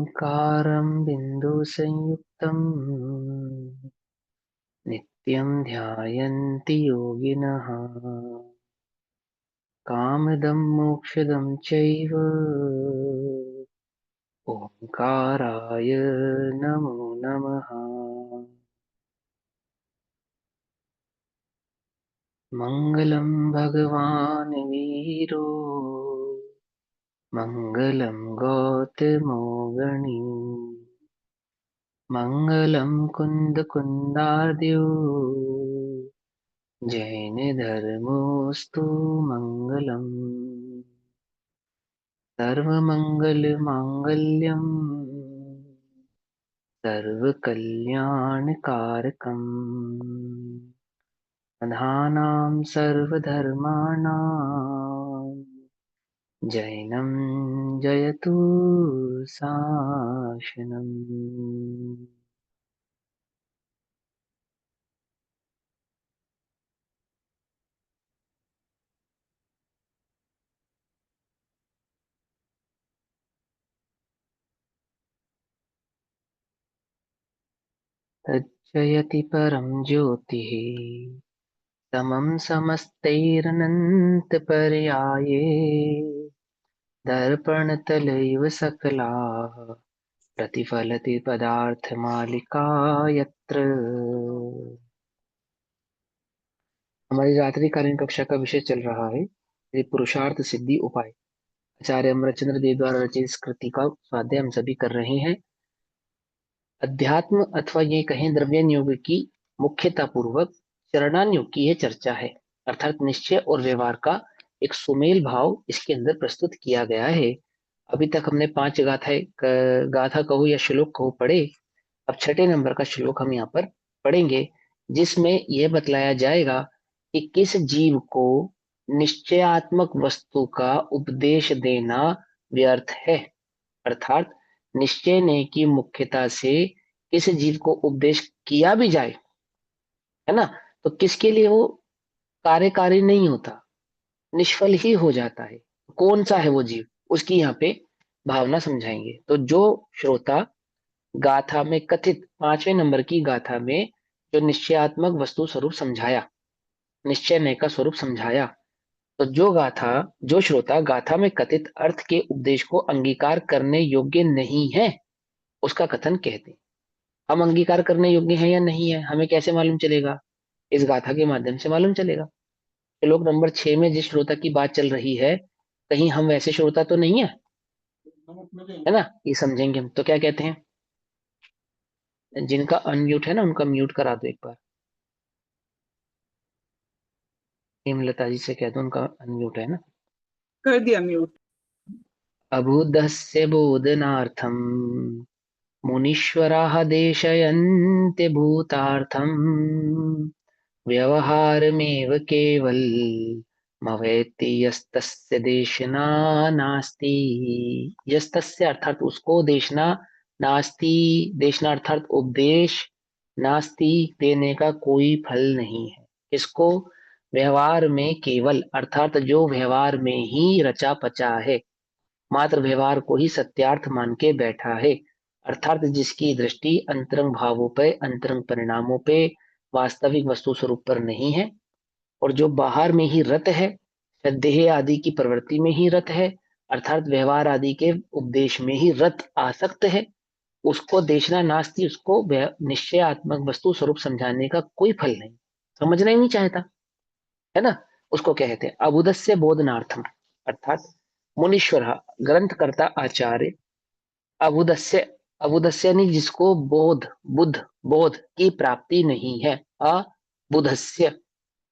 ओंकारं बिन्दुसंयुक्तं नित्यं ध्यायन्ति योगिनः कामदं मोक्षदं चैव ओंकाराय नमो नमः। मङ्गलं भगवान् वीरो मङ्गलं गौतमो गणी मङ्गलं कुन्दकुन्दार्द्यो जैनधर्मोऽस्तु मङ्गलम्। सर्वमङ्गलमाङ्गल्यं सर्वकल्याणकारकम् प्रधानां सर्वधर्माणां जैनं जयतु शासनम्। तज्जयति परं ज्योतिः समं समस्तैरनन्तपर्याये दर्पणतलैव सकलाः प्रतिफलति पदार्थमालिका यत्र। हमारी रात्रिकालीन कक्षा का विषय चल रहा है ये पुरुषार्थ सिद्धि उपाय। आचार्य अमरचंद्र देव द्वारा रचित इस कृति का स्वाध्याय हम सभी कर रहे हैं। अध्यात्म अथवा ये कहें द्रव्यन योग की मुख्यता पूर्वक चरणान योग की यह चर्चा है, अर्थात निश्चय और व्यवहार का एक सुमेल भाव इसके अंदर प्रस्तुत किया गया है। अभी तक हमने 5 गाथाएं गाथा कहो या श्लोक कहो पढ़े। अब छठे नंबर का श्लोक हम यहाँ पर पढ़ेंगे, जिसमें यह बतलाया जाएगा कि किस जीव को निश्चयात्मक वस्तु का उपदेश देना व्यर्थ है। अर्थात निश्चय ने की मुख्यता से किस जीव को उपदेश किया भी जाए, है ना, तो किसके लिए वो कार्यकारी नहीं होता, निष्फल ही हो जाता है। कौन सा है वो जीव, उसकी यहाँ पे भावना समझाएंगे। तो जो श्रोता गाथा में कथित 5वें नंबर की गाथा में जो निश्चयात्मक वस्तु स्वरूप समझाया, निश्चय नय का स्वरूप समझाया, तो जो श्रोता गाथा में कथित अर्थ के उपदेश को अंगीकार करने योग्य नहीं है, उसका कथन कहते हैं। हम अंगीकार करने योग्य हैं या नहीं है, हमें कैसे मालूम चलेगा? इस गाथा के माध्यम से मालूम चलेगा। श्लोक नंबर 6 में जिस श्रोता की बात चल रही है, कहीं हम वैसे श्रोता तो नहीं है, है ना? ये समझेंगे हम। तो क्या कहते हैं, जिनका अनम्यूट है ना उनका म्यूट करा दो एक बार। हेमलता जी से कह दो उनका अनम्यूट है ना। कर दिया म्यूट। अबुद्धस्य बोधनार्थं मुनीश्वराः देशयन्ति भूतार्थं व्यवहारमेव केवलमवेत्ति यस्तस्य देशना नास्ति। यस्तस्य अर्थात उसको, देशना नास्ति, देशना अर्थात उपदेश, नास्ति देने का कोई फल नहीं है। इसको व्यवहार में केवल अर्थात जो व्यवहार में ही रचा पचा है, मात्र व्यवहार को ही सत्यार्थ मान के बैठा है, अर्थात जिसकी दृष्टि अंतरंग भावों पे, अंतरंग परिणामों पे, वास्तविक वस्तु स्वरूप पर नहीं है, और जो बाहर में ही रत है, देह आदि की प्रवृत्ति में ही रत है, अर्थात व्यवहार आदि के उपदेश में ही रत आसक्त है, उसको देशना नास्ति, उसको निश्चयात्मक वस्तु स्वरूप समझाने का कोई फल नहीं, समझना ही नहीं चाहता, है ना। उसको कहते हैं अबुदस्य बोधनार्थम, अर्थात मुनीश्वर ग्रंथकर्ता आचार्य अबुदस्य, अबुदस्य नहीं जिसको बोध, बुद्ध, बोध की प्राप्ति नहीं है, अबुधस्य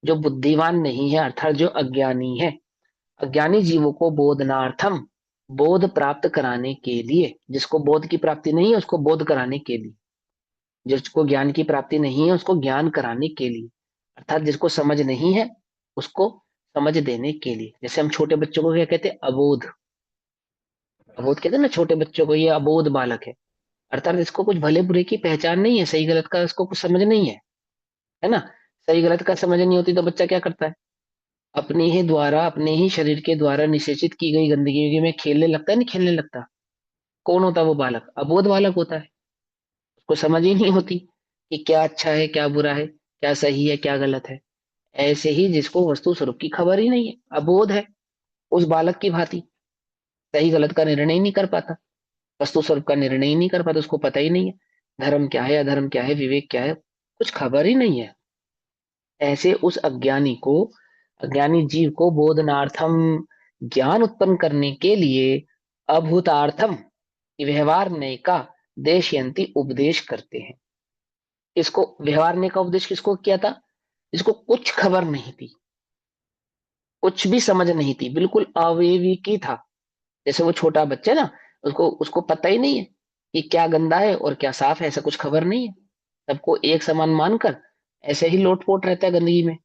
जो बुद्धिमान नहीं है, अर्थात जो अज्ञानी है, अज्ञानी जीवों को बोधनार्थम, बोध प्राप्त कराने के लिए, जिसको बोध की प्राप्ति नहीं है उसको बोध कराने के लिए, जिसको ज्ञान की प्राप्ति नहीं है उसको ज्ञान कराने के लिए, अर्थात जिसको समझ नहीं है उसको समझ देने के लिए। जैसे हम छोटे बच्चों को क्या कहते हैं, अबोध, अबोध कहते हैं ना छोटे बच्चों को, ये अबोध बालक है, अर्थात इसको कुछ भले बुरे की पहचान नहीं है, सही गलत का इसको कुछ समझ नहीं है ना। सही गलत का समझ नहीं होती तो बच्चा क्या करता है, अपने ही द्वारा, अपने ही शरीर के द्वारा निषेचित की गई गंदगी में खेलने लगता है, नहीं खेलने लगता। कौन होता है वो बालक? अबोध बालक होता है। उसको समझ ही नहीं होती कि क्या अच्छा है क्या बुरा है, क्या सही है क्या गलत है। ऐसे ही जिसको वस्तु स्वरूप की खबर ही नहीं है, अबोध है, उस बालक की भांति सही गलत का निर्णय ही नहीं कर पाता, वस्तु स्वरूप का निर्णय ही नहीं कर पाता, उसको पता ही नहीं है धर्म क्या है अधर्म क्या है विवेक क्या है, कुछ खबर ही नहीं है। ऐसे उस अज्ञानी को, अज्ञानी जीव को बोधनार्थम, ज्ञान उत्पन्न करने के लिए अभूतार्थम व्यवहार नय का देशयंती उपदेश करते हैं। इसको व्यवहार नय का उपदेश किसको किया था? इसको कुछ खबर नहीं थी, कुछ भी समझ नहीं थी, बिल्कुल अविवेकी था। जैसे वो छोटा बच्चा ना, उसको उसको पता ही नहीं है कि क्या गंदा है और क्या साफ है, ऐसा कुछ खबर नहीं है। सबको एक समान मानकर ऐसे ही लोटपोट रहता है गंदगी में।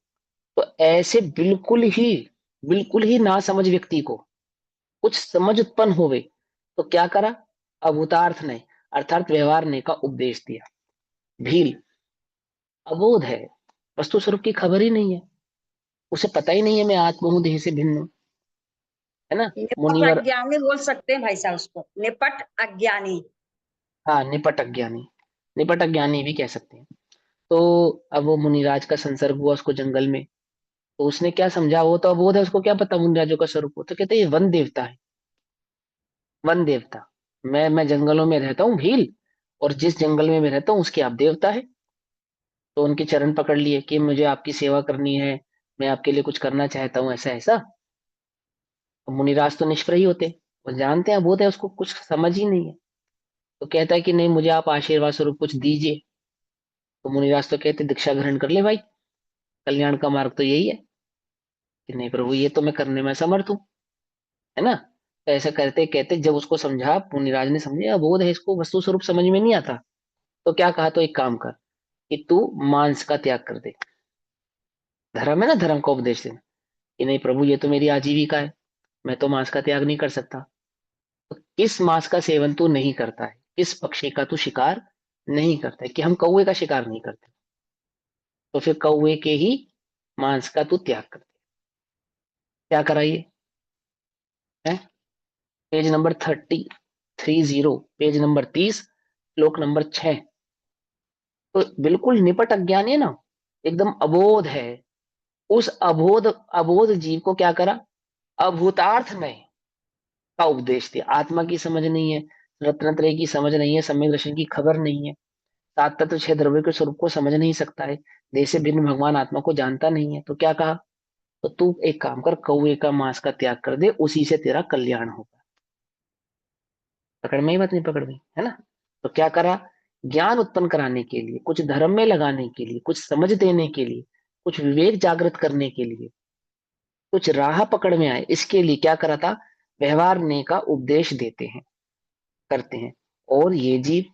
तो ऐसे बिल्कुल ही ना समझ व्यक्ति को कुछ समझ उत्पन्न होवे तो क्या करा? अभूतार्थ ने, अर्थात व्यवहार ने का उपदेश दिया। भील अबोध है, वस्तु स्वरूप की खबर ही नहीं है, उसे पता ही नहीं है मैं आत्मा हूं देह से भिन्न हूं, है ना? निपट मुनिवर, अज्ञानी बोल सकते हैं भाई साहब उसको, निपट अज्ञानी। हाँ निपट अज्ञानी, निपट अज्ञानी भी कह सकते हैं। तो अब वो मुनिराज का संसर्ग हुआ उसको जंगल में, तो उसने क्या समझा? वो तो अबोध है, उसको क्या पता मुनिराजों का स्वरूप हो। तो कहते हैं ये वन देवता है, वन देवता। मैं जंगलों में रहता हूँ भील, और जिस जंगल में मैं रहता हूँ उसके आप देवता है। तो उनके चरण पकड़ लिए कि मुझे आपकी सेवा करनी है, मैं आपके लिए कुछ करना चाहता हूँ, ऐसा ऐसा। तो मुनिराज तो निष्प्रह ही होते, वो जानते हैं अबोध है, उसको कुछ समझ ही नहीं है। तो कहता है कि नहीं, मुझे आप आशीर्वाद स्वरूप कुछ दीजिए। तो मुनिराज तो कहते दीक्षा ग्रहण कर ले भाई, कल्याण का मार्ग तो यही है। कि नहीं प्रभु, ये तो मैं करने में समर्थ हूँ, है ना? तो ऐसा करते कहते जब उसको समझा, मुनिराज ने समझे अबोध है, इसको वस्तु स्वरूप समझ में नहीं आता। तो क्या कहा? तो एक काम कर कि तू मांस का त्याग कर दे। धर्म है ना, धर्म का उपदेश देना। कि नहीं प्रभु, ये तो मेरी आजीविका है, मैं तो मांस का त्याग नहीं कर सकता। तो किस मांस का सेवन तू नहीं करता है, किस पक्षी का तू शिकार नहीं करता है? कि हम कौवे का शिकार नहीं करते, तो फिर कौवे के ही मांस का तू त्याग कर दे। क्या कराइए है? पेज नंबर 30, पेज नंबर 30, श्लोक नंबर 6। तो बिल्कुल निपट अज्ञानी है ना, एकदम अबोध है। उस अबोध जीव को क्या करा? अभूतार्थ में का उपदेश दिया। आत्मा की समझ नहीं है, रत्नत्रय की समझ नहीं है, सम्यक दर्शन की खबर नहीं है, सात तत्व छह द्रव्य के स्वरूप को समझ नहीं सकता है, देह से भिन्न भगवान आत्मा को जानता नहीं है। तो क्या कहा? तो तू एक काम कर, कौवे का मांस का त्याग कर दे, उसी से तेरा कल्याण होगा। पकड़ में ही बात नहीं पकड़ में, है ना? तो क्या करा? ज्ञान उत्पन्न कराने के लिए, कुछ धर्म में लगाने के लिए, कुछ समझ देने के लिए, कुछ विवेक जागृत करने के लिए, कुछ राह पकड़ में आए, इसके लिए क्या करा था? व्यवहार ने का उपदेश देते हैं, करते हैं। और ये जीव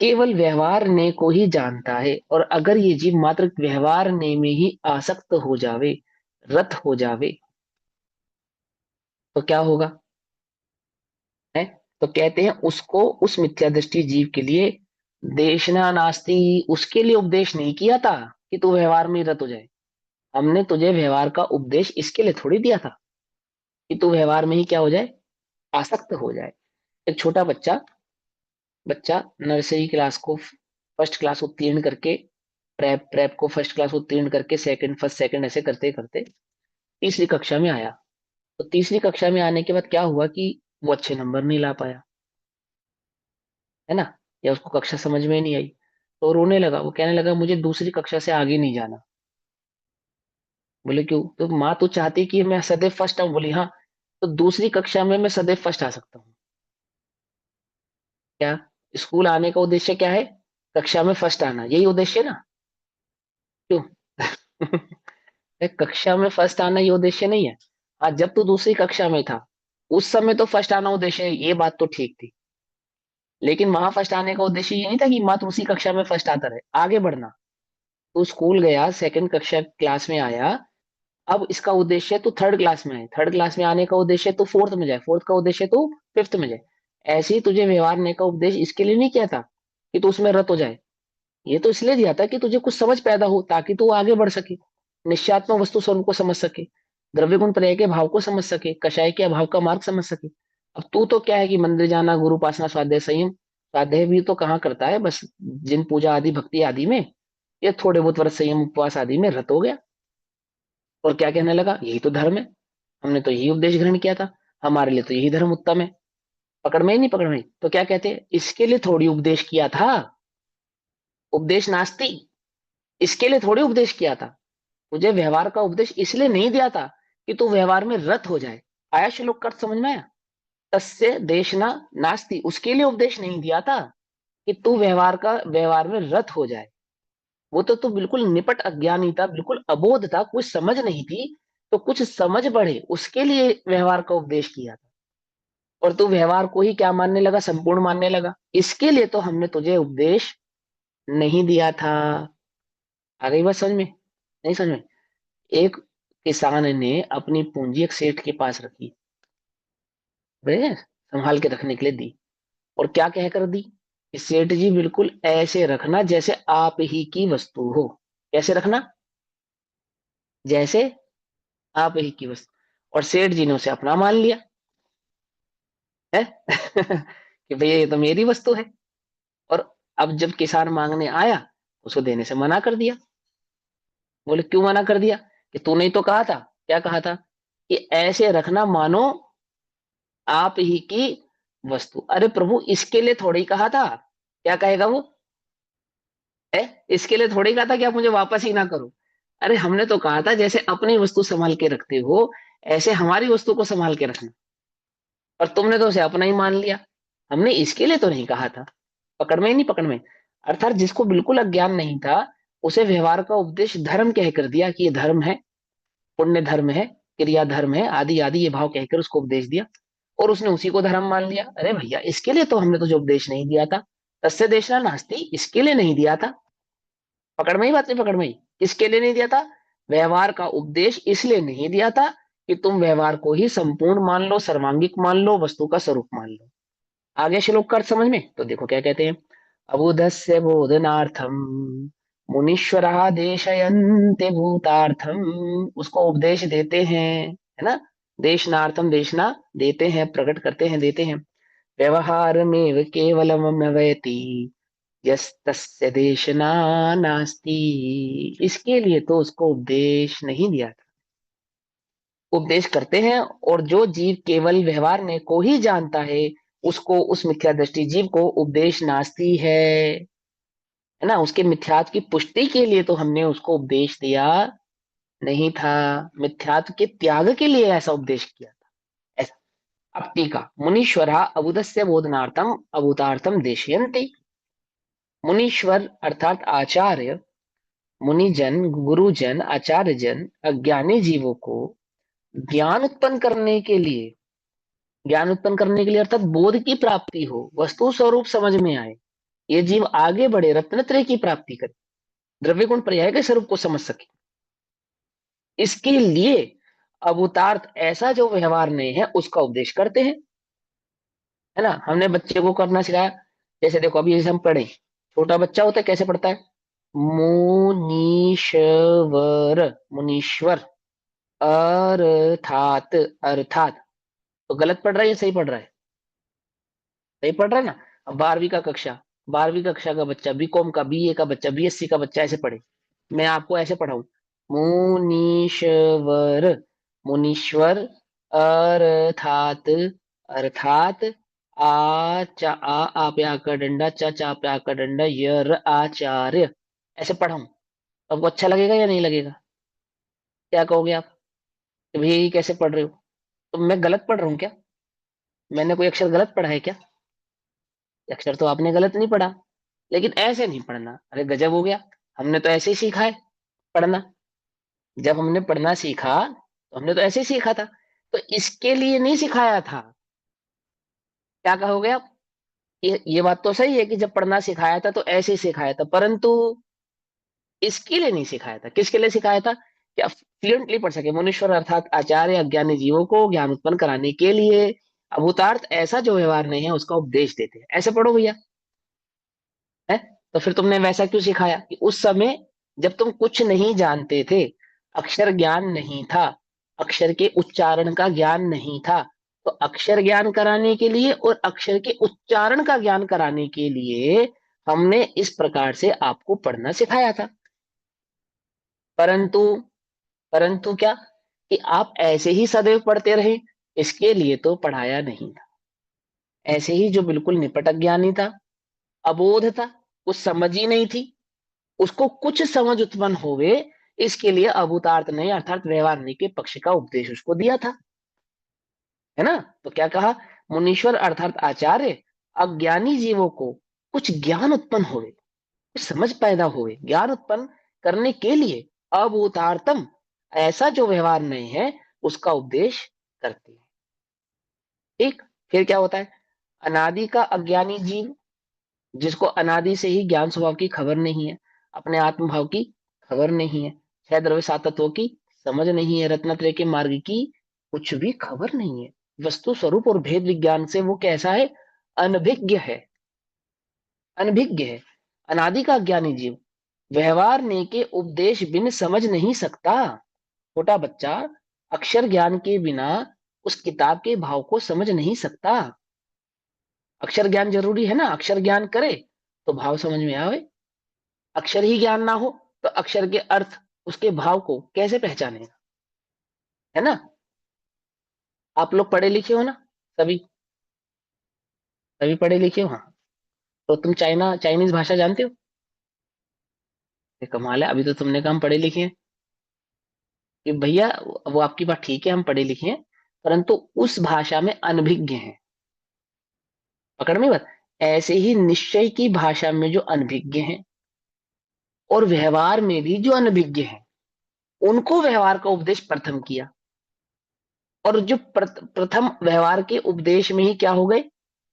केवल व्यवहार ने को ही जानता है, और अगर ये जीव मात्र व्यवहार ने में ही आसक्त हो जावे, रत हो जावे, तो क्या होगा? है? तो कहते हैं उसको, उस मिथ्या दृष्टि जीव के लिए देशना नास्ति, उसके लिए उपदेश नहीं किया था कि तू व्यवहार में रत हो जाए। हमने तुझे व्यवहार का उपदेश इसके लिए थोड़ी दिया था कि तू व्यवहार में ही क्या हो जाए? आसक्त हो जाए। एक छोटा बच्चा बच्चा नर्सरी क्लास को फर्स्ट क्लास उत्तीर्ण करके, प्रेप प्रेप को फर्स्ट क्लास उत्तीर्ण करके, सेकंड फर्स्ट सेकंड ऐसे करते करते तीसरी कक्षा में आया। तो तीसरी कक्षा में आने के बाद क्या हुआ कि वो अच्छे नंबर नहीं ला पाया, है ना? या उसको कक्षा समझ में नहीं आई, तो रोने लगा। वो कहने लगा मुझे दूसरी कक्षा से आगे नहीं जाना। बोले क्यों? तो माँ तो चाहती कि मैं सदैव फर्स्ट आऊं। बोली हाँ, तो दूसरी कक्षा में मैं सदैव फर्स्ट आ सकता हूँ। क्या स्कूल आने का उद्देश्य क्या है? कक्षा में फर्स्ट आना, यही उद्देश्य है ना? क्यों? कक्षा में फर्स्ट आना ये उद्देश्य नहीं है। हाँ, जब तू दूसरी कक्षा में था उस समय तो फर्स्ट आना उद्देश्य है, ये बात तो ठीक थी। लेकिन वहां फर्स्ट आने का उद्देश्य ये नहीं था कि मात्र उसी कक्षा में फर्स्ट आता रहे, आगे बढ़ना। तू स्कूल गया, सेकंड कक्षा क्लास में आया, अब इसका उद्देश्य तू थर्ड क्लास में है, थर्ड क्लास में आने का उद्देश्य तू फोर्थ में जाए, फोर्थ का उद्देश्य तू फिफ्थ में जाए। ऐसे ही तुझे व्यवहार ने का उपदेश इसके लिए नहीं किया था कि तू उसमें रत हो जाए। ये तो इसलिए दिया था कि तुझे कुछ समझ पैदा हो, ताकि तू आगे बढ़ सके, निश्चयात्मक वस्तु स्वरूप को समझ सके, द्रव्य गुण पर्याय के भाव को समझ सके, कषाय के अभाव का मार्ग समझ सके। अब तू तो क्या है कि मंदिर जाना, गुरु उपासना, स्वाध्याय, संयम, स्वाध्याय भी तो कहाँ करता है, बस जिन पूजा आदि भक्ति आदि में, ये थोड़े बहुत व्रत संयम उपवास आदि में रत हो गया। और क्या कहने लगा, यही तो धर्म है, हमने तो यही उपदेश ग्रहण किया था, हमारे लिए तो यही धर्म उत्तम है। पकड़ में ही नहीं, पकड़ में ही। तो क्या कहते हैं, इसके लिए थोड़ी उपदेश किया था, उपदेश नास्ती, इसके लिए थोड़ी उपदेश किया था। तुझे व्यवहार का उपदेश इसलिए नहीं दिया था कि तू व्यवहार में रत हो जाए। आया श्लोक का अर्थ समझ में आया? तस्य देशना नास्ती, उसके लिए उपदेश नहीं दिया था कि तू व्यवहार में रत हो जाए। वो तो बिल्कुल निपट अज्ञानी था, बिल्कुल अबोध था, कुछ समझ नहीं थी, तो कुछ समझ बढ़े उसके लिए व्यवहार का उपदेश किया था। और तू व्यवहार को ही क्या मानने लगा, संपूर्ण मानने लगा, इसके लिए तो हमने तुझे उपदेश नहीं दिया था। आ गई बात समझ में? नहीं समझ में? एक किसान ने अपनी पूंजी एक सेठ के पास रखी, वे संभाल के रखने के लिए दी, और क्या कहकर दी कि सेठ जी बिल्कुल ऐसे रखना जैसे आप ही की वस्तु हो। कैसे रखना? जैसे आप ही की वस्तु। और सेठ जी ने उसे अपना मान लिया है कि भैया ये तो मेरी वस्तु है। और अब जब किसान मांगने आया, उसको देने से मना कर दिया। बोले क्यों मना कर दिया? कि तूने ही तो कहा था। क्या कहा था? कि ऐसे रखना मानो आप ही की वस्तु। अरे प्रभु, इसके लिए थोड़ी कहा था। क्या कहेगा वो? है, इसके लिए थोड़ी कहा था कि आप मुझे वापस ही ना करो। अरे हमने तो कहा था जैसे अपनी वस्तु संभाल के रखते हो, ऐसे हमारी वस्तु को संभाल के रखना। और तुमने तो उसे अपना ही मान लिया। हमने इसके लिए तो नहीं कहा था। पकड़ में ही नहीं, पकड़ में। अर्थात जिसको बिल्कुल अज्ञान नहीं था, उसे व्यवहार का उपदेश धर्म कह कर दिया कि ये धर्म है, पुण्य धर्म है, क्रिया धर्म है, आदि आदि ये भाव कहकर उसको उपदेश दिया। और उसने उसी को धर्म मान लिया। अरे भैया, इसके लिए तो हमने तुझे उपदेश नहीं दिया था। तस्य देशना नास्ती, इसके लिए नहीं दिया था। पकड़ में ही बात नहीं, पकड़ में ही। किसके लिए नहीं दिया था? व्यवहार का उपदेश इसलिए नहीं दिया था कि तुम व्यवहार को ही संपूर्ण मान लो, सर्वांगिक मान लो, वस्तु का स्वरूप मान लो। आगे श्लोक का अर्थ समझ में? तो देखो क्या कहते हैं। अबुधस्य बोधनार्थम मुनीश्वरा देशयन्ते भूतार्थम, उसको उपदेश देते हैं, है ना? देशनार्थम, देशना देते हैं, प्रकट करते हैं, देते हैं। व्यवहार में केवलम नवयति यस्तस्य देशना नास्ति, इसके लिए तो उसको उपदेश नहीं दिया था। उपदेश करते हैं, और जो जीव केवल व्यवहार में को ही जानता है, उसको, उस मिथ्या दृष्टि जीव को उपदेश नास्ति है ना, उसके मिथ्यात्व की पुष्टि के लिए तो हमने उसको उपदेश दिया नहीं था। मिथ्यात्व के त्याग के लिए ऐसा उपदेश किया था, ऐसा। अब टीका, मुनीश्वरा अबुधस्य बोधनार्थम अभूतार्थम देशयन्ति। मुनीश्वर अर्थात आचार्य, मुनिजन, गुरुजन, आचार्य जन अज्ञानी जीवों को ज्ञान उत्पन्न करने के लिए, ज्ञान उत्पन्न करने के लिए अर्थात बोध की प्राप्ति हो, वस्तु स्वरूप समझ में आए, ये जीव आगे बढ़े, रत्नत्रय की प्राप्ति करे, द्रव्य गुण पर्याय के स्वरूप को समझ सके, इसके लिए अभूतार्थ ऐसा जो व्यवहार नहीं है उसका उपदेश करते हैं, है ना? हमने बच्चे को करना सिखाया। जैसे देखो, अभी जैसे हम पढ़े, छोटा बच्चा होता है, कैसे पढ़ता है? मुनीश्वर, मुनीश्वर, अर्थात, अर्थात। तो गलत पढ़ रहा है या सही पढ़ रहा है? सही पढ़ रहा है ना? अब 12वीं कक्षा का बच्चा, बीकॉम का, बीए का बच्चा, बीएससी का बच्चा ऐसे पढ़े। मैं आपको ऐसे पढ़ाऊं, मुनीश्वर, मुनीश्वर, अर्थात, अर्थात, आ पे आकर डंडा, चा पे आकर डंडा, यर आचार्य, ऐसे पढ़ाऊं, आपको अच्छा लगेगा या नहीं लगेगा? क्या कहोगे आप कि भैया ये कैसे पढ़ रहे हो? तो मैं गलत पढ़ रहा हूँ क्या? मैंने कोई अक्षर गलत पढ़ा है क्या? अक्षर तो आपने गलत नहीं पढ़ा, लेकिन ऐसे नहीं पढ़ना। अरे गजब हो गया, हमने तो ऐसे ही सीखा है पढ़ना। जब हमने पढ़ना सीखा तो हमने तो ऐसे ही सीखा था, तो इसके लिए नहीं सिखाया था। क्या कहोगे आप? ये बात तो सही है कि जब पढ़ना सिखाया था तो ऐसे ही सिखाया था, परंतु इसके लिए नहीं सिखाया था। किसके लिए सिखाया था? कि आप फ्लुएंटली पढ़ सके। मुनीश्वर अर्थात आचार्य अज्ञानी जीवों को ज्ञान उत्पन्न कराने के लिए अभूतार्थ ऐसा जो व्यवहार नहीं है उसका उपदेश देते हैं। ऐसे पढ़ो भैया, है? तो फिर तुमने वैसा क्यों सिखाया कि उस समय जब तुम कुछ नहीं जानते थे, अक्षर ज्ञान नहीं था, अक्षर के उच्चारण का ज्ञान नहीं था, तो अक्षर ज्ञान कराने के लिए और अक्षर के उच्चारण का ज्ञान कराने के लिए हमने इस प्रकार से आपको पढ़ना सिखाया था। परंतु परंतु क्या कि आप ऐसे ही सदैव पढ़ते रहे, इसके लिए तो पढ़ाया नहीं था। ऐसे ही जो बिल्कुल निपट अज्ञानी था, अबोध था, कुछ समझ ही नहीं थी, उसको कुछ समझ उत्पन्न होवे, इसके लिए अभूतार्थ ने अर्थात व्यवहार के पक्ष का उपदेश उसको दिया था, है ना। तो क्या कहा, मुनीश्वर अर्थात आचार्य अज्ञानी जीवों को कुछ ज्ञान उत्पन्न होवे, कुछ समझ पैदा होवे, ज्ञान उत्पन्न करने के लिए अभूतार्थम, ऐसा जो व्यवहार नहीं है उसका उपदेश करते हैं। ठीक। फिर क्या होता है, अनादि का अज्ञानी जीव, जिसको अनादि से ही ज्ञान स्वभाव की खबर नहीं है, अपने आत्म भाव की खबर नहीं है, छह द्रव्य सात तत्वों की समझ नहीं है, रत्नत्रय के मार्ग की कुछ भी खबर नहीं है, वस्तु स्वरूप और भेद विज्ञान से वो कैसा है, अनभिज्ञ है, अनभिज्ञ है। अनादि का अज्ञानी जीव व्यवहार ने के उपदेश बिन समझ नहीं सकता। छोटा बच्चा अक्षर ज्ञान के बिना उस किताब के भाव को समझ नहीं सकता। अक्षर ज्ञान जरूरी है ना, अक्षर ज्ञान करे तो भाव समझ में आवे। अक्षर ही ज्ञान ना हो तो अक्षर के अर्थ, उसके भाव को कैसे पहचानेगा, है ना। आप लोग पढ़े लिखे हो ना, सभी, सभी पढ़े लिखे हो, हाँ। तो तुम चाइनीज भाषा जानते हो। ये कमाल है, अभी तो तुमने कहा हम पढ़े लिखे हैं। कि भैया, वो आपकी बात ठीक है, हम पढ़े लिखे हैं, परंतु उस भाषा में अनभिज्ञ हैं। पकड़ में बात। ऐसे ही निश्चय की भाषा में जो अनभिज्ञ हैं और व्यवहार में भी जो अनभिज्ञ हैं, उनको व्यवहार का उपदेश प्रथम किया। और जो प्रथम व्यवहार के उपदेश में ही क्या हो गए,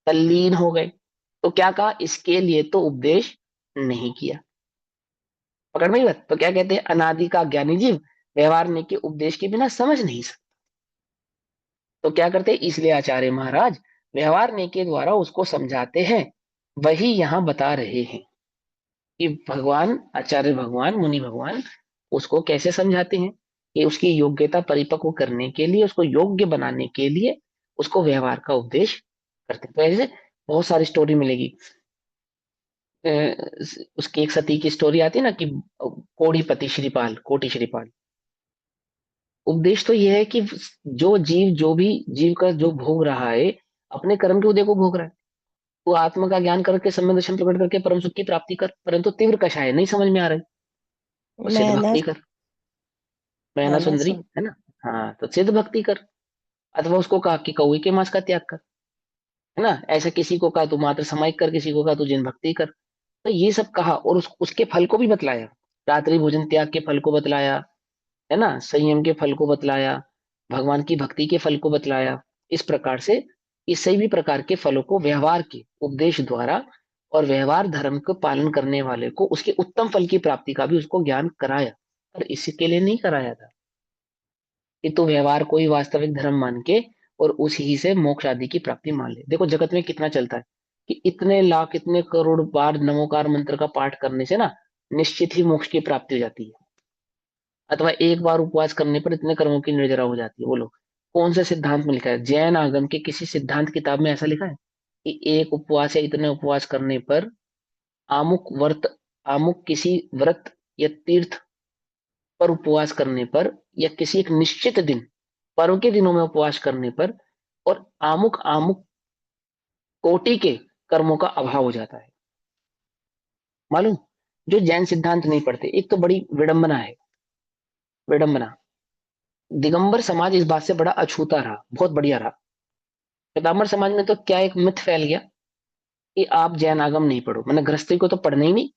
तल्लीन हो गए। तो क्या कहा, इसके लिए तो उपदेश नहीं किया। पकड़ में बात। तो क्या कहते हैं, अनादि का ज्ञानी जीव व्यवहार ने के उपदेश के बिना समझ नहीं सकता। तो क्या करते हैं, इसलिए आचार्य महाराज व्यवहार ने के द्वारा उसको समझाते हैं। वही यहां बता रहे हैं कि भगवान आचार्य भगवान मुनि भगवान उसको कैसे समझाते हैं, कि उसकी योग्यता परिपक्व करने के लिए, उसको योग्य बनाने के लिए उसको व्यवहार का उपदेश करते हैं। तो ऐसे बहुत सारी स्टोरी मिलेगी। अ, उसकी एक सती की स्टोरी आती है ना, कि कोढ़ीपति श्रीपाल, कोटि श्रीपाल। उपदेश तो यह है कि जो जीव, जो भी जीव का जो भोग रहा है, अपने कर्म के उदय को भोग रहा है, वो आत्मा का ज्ञान करके संबंध दर्शन प्रकट करके परम सुख की प्राप्ति कर, परंतु तीव्र कषाय नहीं समझ में आ रहा है, वो सिद्ध मैं ना भक्ति कर। मैना मैं ना सुंदरी, सुन है ना। हाँ, तो सिद्ध भक्ति कर। अथवा उसको कहा कि कौवे के मांस का त्याग कर, है ना। ऐसा किसी को कहा तू मात्र समाहिक कर, किसी को कहा तू जिन भक्ति कर। तो ये सब कहा और उसके फल को भी बतलाया। रात्रि भोजन त्याग के फल को बतलाया, है ना, संयम के फल को बतलाया, भगवान की भक्ति के फल को बतलाया। इस प्रकार से ये सभी प्रकार के फलों को व्यवहार के उपदेश द्वारा और व्यवहार धर्म को पालन करने वाले को उसके उत्तम फल की प्राप्ति का भी उसको ज्ञान कराया। पर इसके लिए नहीं कराया था कि तू व्यवहार को ही वास्तविक धर्म मान के और उसी से मोक्ष आदि की प्राप्ति मान ले। देखो जगत में कितना चलता है कि इतने लाख, इतने करोड़ बार नमोकार मंत्र का पाठ करने से ना निश्चित ही मोक्ष की प्राप्ति हो जाती है, अथवा एक बार उपवास करने पर इतने कर्मों की निर्जरा हो जाती है। बोलो कौन से सिद्धांत में लिखा है, जैन आगम के किसी सिद्धांत किताब में ऐसा लिखा है कि एक उपवास या इतने उपवास करने पर आमुक व्रत, आमुक किसी व्रत या तीर्थ पर उपवास करने पर, या किसी एक निश्चित दिन, पर्व के दिनों में उपवास करने पर, और आमुक आमुक कोटि के कर्मों का अभाव हो जाता है। मालूम। जो जैन सिद्धांत नहीं पढ़ते, एक तो बड़ी विडंबना है, विडंबना। दिगंबर समाज इस बात से बड़ा अछूता रहा, बहुत बढ़िया रहा। पिताम्बर समाज में तो क्या एक मिथ फैल गया कि आप जैन आगम नहीं पढ़ो, मैंने गृहस्थी को तो पढ़ना ही नहीं।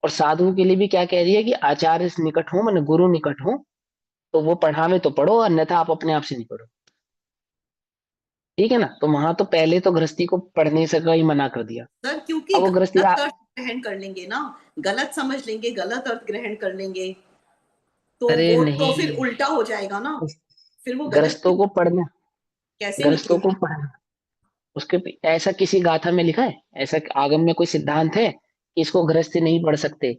और साधुओं के लिए भी क्या कह रही है कि आचार्य से निकट हो, मैंने गुरु निकट हो, तो वो पढ़ावे तो पढ़ो, अन्यथा आप अपने आप से नहीं पढ़ो। ठीक है ना। तो वहां तो पहले तो गृहस्थी को पढ़ने से का ही मना कर दिया। सर, क्योंकि अब वो गृहस्थी गलत अर्थ ग्रहण कर लेंगे ना, गलत समझ लेंगे, गलत अर्थ ग्रहण कर लेंगे, तो अरे वो तो नहीं, फिर उल्टा हो जाएगा ना। फिर वो गलत गृहस्थों को पढ़ना, कैसे गृहस्थों को निकलेगा। पढ़ना, उसके ऐसा किसी गाथा में लिखा है, ऐसा आगम में कोई सिद्धांत है कि इसको गृहस्थी नहीं पढ़ सकते,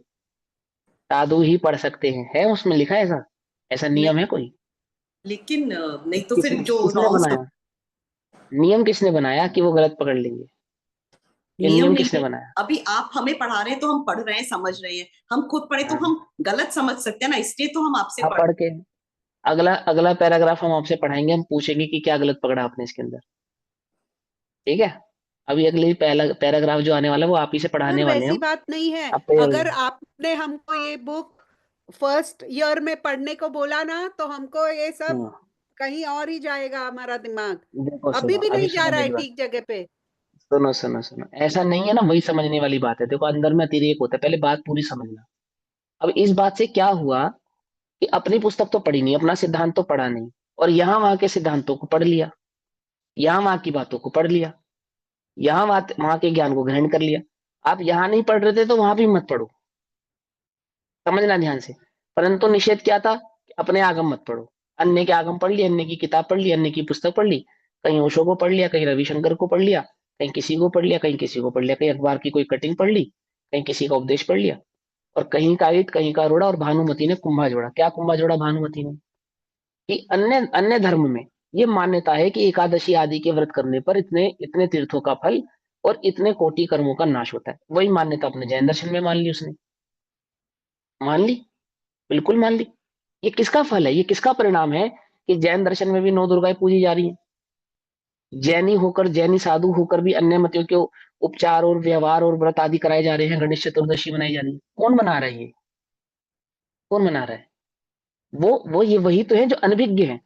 साधु ही पढ़ सकते हैं, है उसमें लिखा है ऐसा, ऐसा नहीं, नियम है कोई। लेकिन नहीं तो फिर किसने जो किसने नॉर्म्स बनाया, नियम किसने बनाया कि वो गलत पकड़ लेंगे? ये नियम नियम नहीं किसने है। बनाया? अभी आप हमें पढ़ा रहे हैं तो हम पढ़ रहे हैं, समझ रहे हैं। हम खुद पढ़े तो हाँ, हम गलत समझ सकते हैं ना, इसलिए तो हम आपसे आप पढ़। पढ़ के अगला अगला पैराग्राफ हम आपसे पढ़ाएंगे, हम पूछेंगे कि क्या गलत पकड़ा आपने इसके अंदर। ठीक है? अभी अगली पहला पैराग्राफ जो आने वाला है वो आप ही से सर पढ़ाने वाले हैं वैसी हम। बात नहीं है। आप तैयार हो अगर जाइए। आपने हमको ये बुक फर्स्ट ईयर में पढ़ने को बोला ना, तो हमको ये सब हाँ, कहीं और ही जाएगा हमारा दिमाग। देखो अभी सुनो, भी अभी नहीं जा सुनो रहा है मेरी बात। ठीक जगह पे। सुनो सुनो सुनो, ऐसा नहीं है ना, वही समझने वाली बात है। देखो अंदर में अतिरेक होता है, पहले बात पूरी समझना। अब इस बात से क्या हुआ कि अपनी पुस्तक तो पढ़ी नहीं, अपना सिद्धांत तो पढ़ा नहीं, और यहाँ वहां के सिद्धांतों को पढ़ लिया, यहाँ वहां की बातों को पढ़ लिया, यहाँ वहां के ज्ञान को ग्रहण कर लिया। आप यहाँ नहीं पढ़ रहे थे तो वहां भी मत पढ़ो, समझना ध्यान से। परंतु निषेध क्या था कि अपने आगम मत पढ़ो। अन्य के आगम पढ़ लिए, अन्य की किताब पढ़ ली, अन्य की पुस्तक पढ़ ली, कहीं ओशो को पढ़ लिया, कहीं रविशंकर को पढ़ लिया, कहीं किसी को पढ़ लिया, कहीं किसी को पढ़ लिया, कहीं अखबार की कोई कटिंग पढ़ ली, कहीं किसी का उपदेश पढ़ लिया, और कहीं का ईट कहीं का रोड़ा, और भानुमति ने कुंभा जोड़ा। क्या कुंभा जोड़ा भानुमति ने? कि अन्य अन्य धर्म में ये मान्यता है कि एकादशी आदि के व्रत करने पर इतने इतने तीर्थों का फल और इतने कोटि कर्मों का नाश होता है। वही मान्यता अपने जैन दर्शन में मान ली उसने। मान ली, बिल्कुल मान ली। ये किसका फल है, ये किसका परिणाम है कि जैन दर्शन में भी नौ दुर्गाएं पूजी जा रही हैं? जैनी होकर, जैनी साधु होकर भी अन्य मतियों के उपचार और व्यवहार और व्रत आदि कराए जा रहे हैं, गणेश चतुर्दशी मनाई जा रही है। कौन मना रहा है ये? कौन मना रहा है? वो ये वही तो है जो अनभिज्ञ है,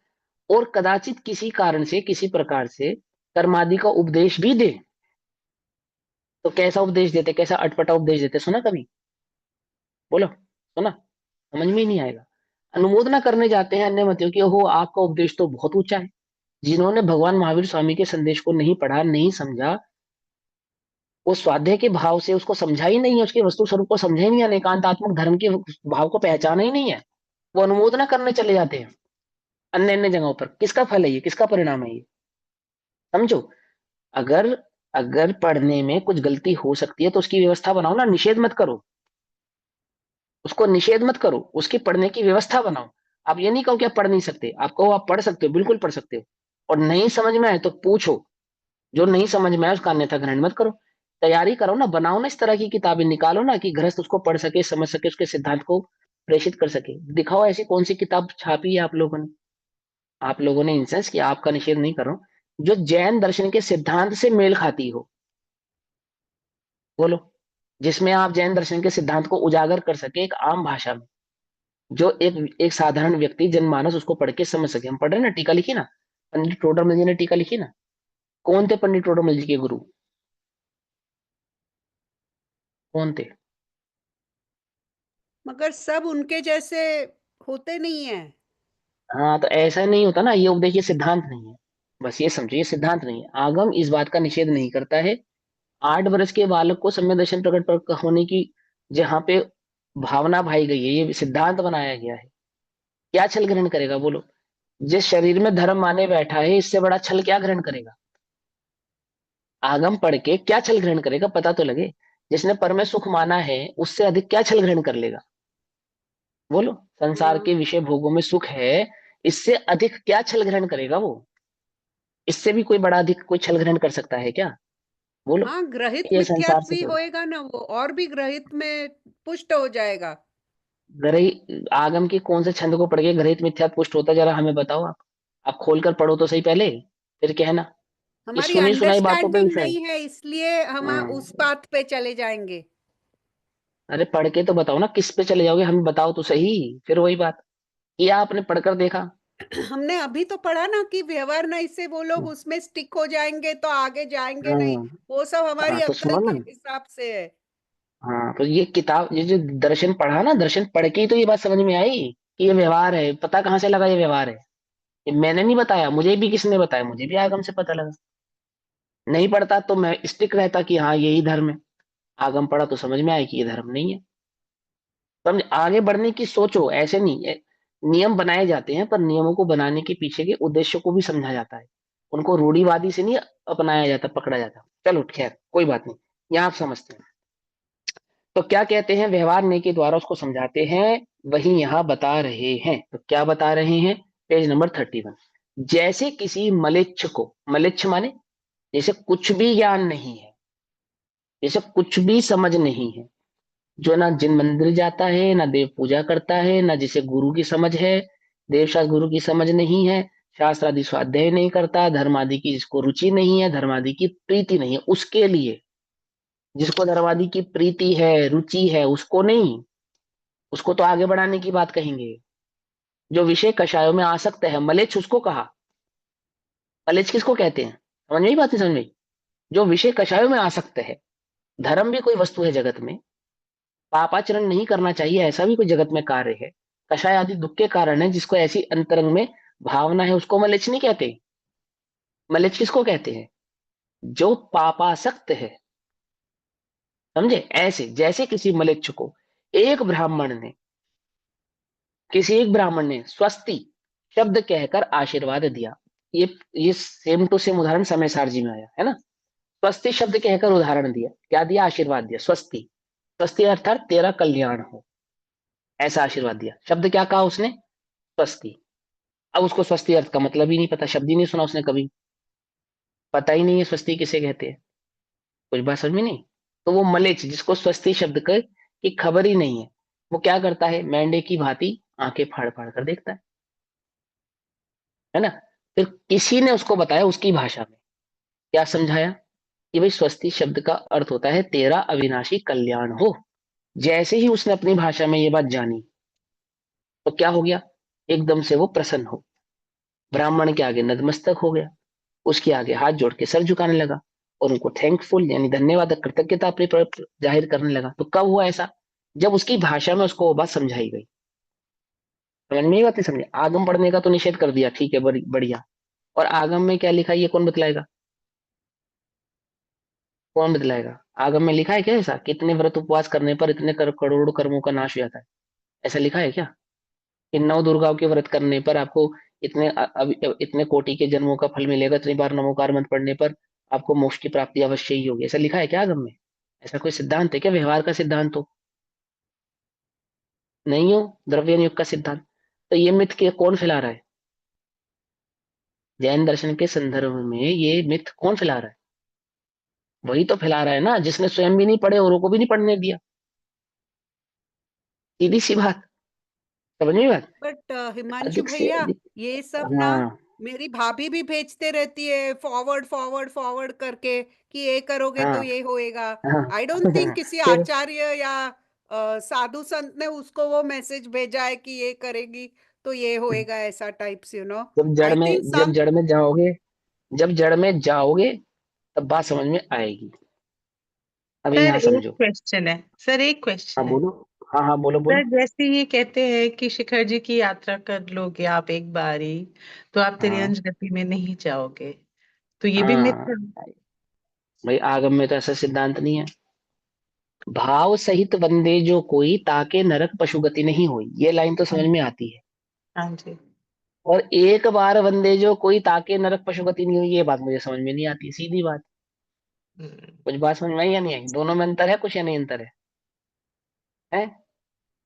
और कदाचित किसी कारण से, किसी प्रकार से कर्मादि का उपदेश भी दे। तो कैसा उपदेश देते, कैसा अटपटा उपदेश देते, सुना कभी? बोलो, सुना? समझ में ही नहीं आएगा। अनुमोदना करने जाते हैं अन्य मतियों की, हो आपका उपदेश तो बहुत ऊंचा है। जिन्होंने भगवान महावीर स्वामी के संदेश को नहीं पढ़ा, नहीं समझा, वो स्वाध्याय के भाव से उसको समझा ही नहीं है, उसके वस्तु स्वरूप को समझा ही नहीं है, एकांतात्मक धर्म के भाव को पहचाना ही नहीं है, वो अनुमोदना करने चले जाते हैं अन्य अन्य जगहों पर। किसका फल है ये, किसका परिणाम है ये? समझो। अगर अगर पढ़ने में कुछ गलती हो सकती है तो उसकी व्यवस्था बनाओ ना, निषेध मत करो। उसको निषेध मत करो, उसकी पढ़ने की व्यवस्था बनाओ। आप ये नहीं कहो कि आप पढ़ नहीं सकते, आप कहो आप पढ़ सकते हो, बिल्कुल पढ़ सकते हो। और नहीं समझ में आए तो पूछो, जो नहीं समझ में आए उसका अन्यथा ग्रहण मत करो। तैयारी करो ना, बनाओ ना, इस तरह की किताबें निकालो ना कि गृहस्थ उसको पढ़ सके, समझ सके, उसके सिद्धांत को प्रेषित कर सके। दिखाओ ऐसी कौन सी किताब छापी है आप लोगों ने। आप लोगों ने इन सेंस कि आपका निषेध नहीं कर रहा हूं, जो जैन दर्शन के सिद्धांत से मेल खाती हो। बोलो। जिसमें आप जैन दर्शन के सिद्धांत को उजागर कर सके एक आम भाषा में, जो एक एक साधारण व्यक्ति, जनमानस उसको पढ़ के समझ सके। हम पढ़ रहे हैं ना, टीका लिखी ना, पंडित टोडरमल जी ने टीका लिखी ना। कौन थे पंडित टोडरमल जी के गुरु? कौन थे? मगर सब उनके जैसे होते नहीं है। हाँ, तो ऐसा नहीं होता ना, ये उपदेश, ये सिद्धांत नहीं है। बस ये समझो, ये सिद्धांत नहीं है। आगम इस बात का निषेध नहीं करता है। 8 वर्ष के बालक को सम्यक दर्शन प्रकट होने की जहाँ पे भावना भाई गई है, ये सिद्धांत बनाया गया है। क्या छल ग्रहण करेगा बोलो? जिस शरीर में धर्म माने बैठा है, इससे बड़ा छल क्या ग्रहण करेगा? आगम पढ़ के क्या छल ग्रहण करेगा, पता तो लगे। जिसने पर में सुख माना है, उससे अधिक क्या छल ग्रहण कर लेगा? बोलो। संसार हाँ के विषय भोगों में सुख है, इससे अधिक क्या छल ग्रहण करेगा वो? इससे भी कोई बड़ा अधिक कोई छल ग्रहण कर सकता है क्या? बोलो। हाँ, ग्रहित ये संसार मिथ्यात्व से भी थोड़ा होएगा ना, वो और भी ग्रहित में पुष्ट हो जाएगा। ग्रही आगम के कौन से छंद को पढ़ के ग्रहित मिथ्यात्व पुष्ट होता है, जरा हमें बताओ। आप खोल कर पढ़ो तो सही पहले, फिर कहना। ये हमारी सुनी सुनाई बातों पे अंडरस्टैंडिंग विश्वास। नहीं है, इसलिए हम उस हम्म, बात पे चले जाएंगे। अरे पढ़ के तो बताओ ना, किस पे चले जाओगे, हमें बताओ तो सही। फिर वही बात, या आपने पढ़कर देखा? हमने अभी तो पढ़ा ना कि व्यवहार नहीं से वो लोग उसमें स्टिक हो जाएंगे तो आगे जाएंगे नहीं। हाँ, वो सब हमारी हाँ तो अक्ल सुनो के ना। हिसाब से है। हाँ, तो ये किताब, ये जो दर्शन पढ़ा ना, दर्शन पढ़ के ही तो ये बात समझ में आई कि ये व्यवहार है। पता कहाँ से लगा ये व्यवहार है? ये मैंने नहीं बताया, मुझे भी किसने बताया, मुझे भी आगम से पता लगा। नहीं पढ़ता तो मैं स्टिक रहता कि हाँ यही धर्म है। आगम पढ़ा तो समझ में आया कि ये धर्म नहीं है। समझ, आगे बढ़ने की सोचो, ऐसे नहीं नियम बनाए जाते हैं, पर नियमों को बनाने के पीछे के उद्देश्य को भी समझा जाता है। उनको रूढ़िवादी से नहीं अपनाया जाता, पकड़ा जाता। चलो खैर, कोई बात नहीं, यहाँ आप समझते हैं। तो क्या कहते हैं, व्यवहार ने के द्वारा उसको समझाते हैं, वही यहाँ बता रहे हैं। तो क्या बता रहे हैं? Page number 31। जैसे किसी मलेच्छ को, मलेच्छ माने जैसे कुछ भी ज्ञान नहीं है, जैसे कुछ भी समझ नहीं है, जो ना जिन मंदिर जाता है, ना देव पूजा करता है, ना जिसे गुरु की समझ है, देव शास्त्र गुरु की समझ नहीं है, शास्त्र आदि स्वाध्याय नहीं करता, धर्म आदि की जिसको रुचि नहीं है, धर्म आदि की प्रीति नहीं है, उसके लिए, जिसको धर्म आदि की प्रीति है, रुचि है, उसको नहीं, उसको तो आगे बढ़ाने की बात कहेंगे। जो विषय कषायों में आसक्त है, मलेच्छ उसको कहा। मलेच्छ किसको कहते हैं? समझ में ही बात नहीं समझ में? जो विषय कषायों में आसक्त है। धर्म भी कोई वस्तु है जगत में, पापाचरण नहीं करना चाहिए ऐसा भी कोई जगत में कार्य है, कषाय आदि दुख के कारण है, जिसको ऐसी अंतरंग में भावना है, उसको मलेच्छ नहीं कहते। मलेच्छ किसको कहते हैं? जो पापासक्त है। समझे? ऐसे जैसे किसी मलेच्छ को एक ब्राह्मण ने, किसी एक ब्राह्मण ने स्वस्ति शब्द कहकर आशीर्वाद दिया। ये सेम टू सेम उदाहरण समय सारजी में आया है ना। स्वस्ति शब्द कहकर उदाहरण दिया, क्या दिया? आशीर्वाद दिया। स्वस्ति, स्वस्ति अर्थात तेरा कल्याण हो, ऐसा आशीर्वाद दिया। शब्द क्या कहा उसने? स्वस्ति। अब उसको स्वस्ति अर्थ का मतलब ही नहीं पता, शब्द ही नहीं सुना उसने कभी, पता ही नहीं है स्वस्ति किसे कहते हैं, कुछ बात समझ में नहीं। तो वो मलेच्छ, जिसको स्वस्ति शब्द की खबर ही नहीं है, वो क्या करता है? मेंढे की भांति आंखें फाड़ फाड़ कर देखता है ना। फिर किसी ने उसको बताया उसकी भाषा में, क्या समझाया कि भाई स्वस्ति शब्द का अर्थ होता है तेरा अविनाशी कल्याण हो। जैसे ही उसने अपनी भाषा में ये बात जानी, तो क्या हो गया? एकदम से वो प्रसन्न हो, ब्राह्मण के आगे नतमस्तक हो गया, उसके आगे हाथ जोड़ के सर झुकाने लगा, और उनको थैंकफुल यानी धन्यवाद, कृतज्ञता अपनी जाहिर करने लगा। तो कब हुआ ऐसा? जब उसकी भाषा में उसको वो बात समझाई गई। समझ में ही बात नहीं समझे? आगम पढ़ने का तो निषेध कर दिया, ठीक है, बढ़िया। और आगम में क्या लिखा है ये कौन बतलाएगा? कौन बतलाएगा? आगम में लिखा है क्या ऐसा, कितने व्रत उपवास करने पर इतने करोड़ कर्मों का नाश हो जाता है? ऐसा लिखा है क्या? कि 9 दुर्गाओं के व्रत करने पर आपको इतने इतने कोटि के जन्मों का फल मिलेगा, इतनी बार नमोकार मंत्र पढ़ने पर आपको मोक्ष की प्राप्ति अवश्य ही होगी, ऐसा लिखा है क्या आगम में? ऐसा कोई सिद्धांत है क्या? व्यवहार का सिद्धांत हो? नहीं हो। द्रव्य नियोग का सिद्धांत। तो ये मिथ के कौन फैला रहा है? जैन दर्शन के संदर्भ में ये मिथ कौन फैला रहा है? वही तो फैला रहा है ना, जिसने स्वयं भी नहीं पढ़े, औरों को भी नहीं पढ़ने दिया। सीधी सी बात, समझ में बात? बट हिमांशु अधिक से भैया, अधिक। ये सब ना हाँ मेरी भाभी भी भेजते रहती है, फॉरवर्ड फॉरवर्ड फॉरवर्ड करके कि ये करोगे तो हाँ ये होएगा। हाँ। आई डोंट थिंक किसी फिर आचार्य या साधु संत ने उसको वो मैसेज भेजा है कि ये करेगी तो ये होएगा, ऐसा टाइप्स, आई थिंक जब सम। जड़ में जाओगे, जब जड़ में जाओगे तब बात समझ में आएगी। अभी सर यहाँ एक समझो। क्वेश्चन है, सर एक हाँ क्वेश्चन है। बोलो। हाँ हाँ बोलो बोलो। सर जैसे ये कहते हैं कि शिखर जी की यात्रा कर लोगे आप एक बार ही, तो आप हाँ तिर्यंश गति में नहीं जाओगे, तो ये भी मिथ हाँ। है। भाई आगम में तो ऐसा सिद्धांत नहीं है। भाव सहित वंदे जो कोई ताके नरक पशुगति नहीं हुई, ये लाइन तो समझ में आती है। हाँ जी। और एक बार वंदे जो कोई ताके नरक पशुगति नहीं हुई, ये बात मुझे समझ में नहीं आती, सीधी बात। हम्म, कुछ बात समझ में आई या नहीं आई? दोनों में अंतर है कुछ या नहीं अंतर है? हैं?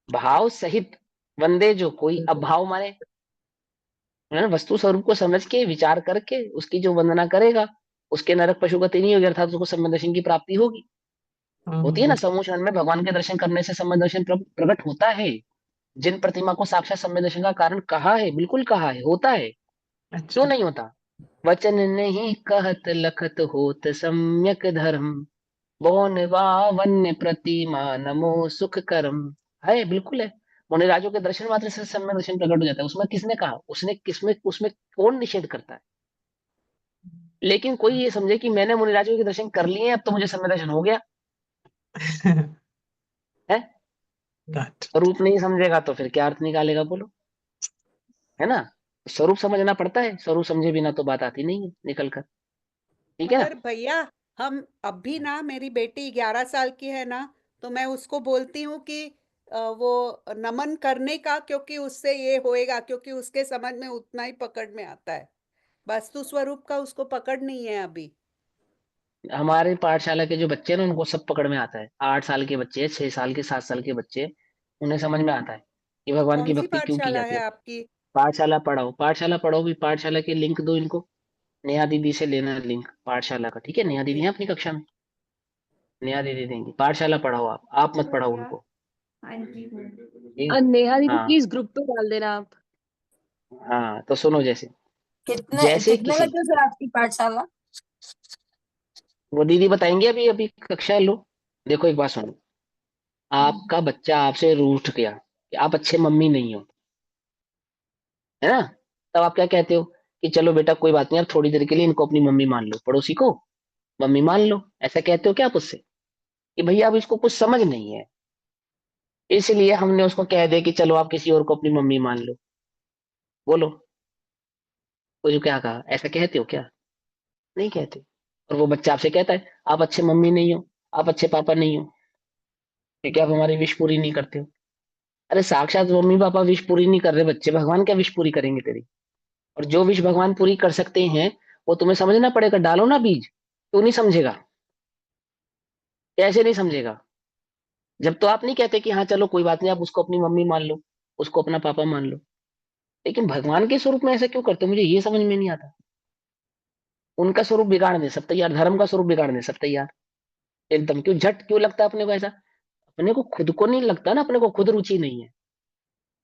भाव सहित वंदे जो कोई, अब भाव माने है ना, वस्तु स्वरूप को समझ के विचार करके उसकी जो वंदना करेगा, उसके नरक पशुगति नहीं होगी, अर्थात उसको सम्यक दर्शन की प्राप्ति होगी। होती है ना, हम्म, समूह शरण में भगवान के दर्शन करने से सम्यक दर्शन प्रकट होता है। जिन प्रतिमा को साक्षात सम्यक दर्शन का कारण कहा है, बिल्कुल कहा है, होता है। क्यों अच्छा। नहीं होता? वचन नहीं कहत लखत होत सम्यक धर्म, बौन वन्य प्रतिमा नमो सुख करम। है, बिल्कुल है। मुनिराजों के दर्शन मात्र से सम्यक दर्शन प्रकट हो जाता है। उसमें किसने कहा? उसने किसमें, उसमें कौन निषेध करता है? लेकिन कोई ये समझे कि मैंने मुनिराजों के दर्शन कर लिए, अब तो मुझे सम्यक दर्शन हो गया है। गॉट। स्वरूप नहीं समझेगा तो फिर क्या अर्थ निकालेगा बोलो? है ना। स्वरूप समझना पड़ता है, स्वरूप समझे बिना तो बात आती नहीं है निकल कर। ठीक है ना। मगर भैया, हम अभी ना, मेरी बेटी 11 साल की है ना, तो मैं उसको बोलती हूँ कि वो नमन करने का, क्योंकि उससे ये होएगा, क्योंकि उसके समझ में उतना ही पकड़ में आता है। वस्तु स्वरूप का उसको पकड़ नहीं है अभी। हमारे पाठशाला के जो बच्चे हैं ना, उनको सब पकड़ में आता है। 8 साल के बच्चे, 6 साल के, 7 साल के बच्चे, उन्हें समझ में आता है कि भगवान की कौन सी भक्ति क्यों की पाठशाला जाती है है। आपकी? पाठशाला पढ़ाओ भी। पाठशाला के लिंक दो इनको, नेहा दीदी से लेना लिंक पाठशाला का, ठीक है? नेहा दीदी है अपनी कक्षा में, नेहा दीदी देंगी। पाठशाला पढ़ाओ आप मत पढ़ाओ उनको, ठीक है? नेहा दीदी हाँ प्लीज ग्रुप पे डाल देना आप। हाँ, तो सुनो, जैसे कितने जैसे कितने किसी, लगते हैं सर आपकी पाठशाला? वो दीदी बताएंगे, अभी अभी कक्षा लो। देखो एक बात सुनो, आपका बच्चा आपसे रूठ गया कि आप अच्छे मम्मी नहीं हो, है ना? तब आप क्या कहते हो कि चलो बेटा कोई बात नहीं, आप थोड़ी देर के लिए इनको अपनी मम्मी मान लो, पड़ोसी को मम्मी मान लो, ऐसा कहते हो क्या आप उससे? कि भैया अब इसको कुछ समझ नहीं है, इसलिए हमने उसको कह दिया कि चलो आप किसी और को अपनी मम्मी मान लो। बोलो, वो जो क्या कहा, ऐसा कहते हो क्या? नहीं कहते। और वो बच्चा आपसे कहता है आप अच्छे मम्मी नहीं हो, आप अच्छे पापा नहीं हो, क्योंकि आप हमारी विश पूरी नहीं करते हो। अरे साक्षात मम्मी पापा विश पूरी नहीं कर रहे बच्चे, भगवान क्या विश पूरी करेंगे तेरी? और जो विश भगवान पूरी कर सकते हैं वो तुम्हें समझना पड़ेगा। डालो ना बीज। तू नहीं समझेगा, कैसे नहीं समझेगा? जब तो आप नहीं कहते कि हाँ चलो कोई बात नहीं, आप उसको अपनी मम्मी मान लो, उसको अपना पापा मान लो। लेकिन भगवान के स्वरूप में ऐसा क्यों करते हो, मुझे ये समझ में नहीं आता। उनका स्वरूप बिगाड़ने सब तैयार, धर्म का स्वरूप बिगाड़ने सब तैयार, एकदम। क्यों झट क्यों लगता है अपने को ऐसा? अपने को खुद को नहीं लगता ना, अपने को खुद रुचि नहीं है,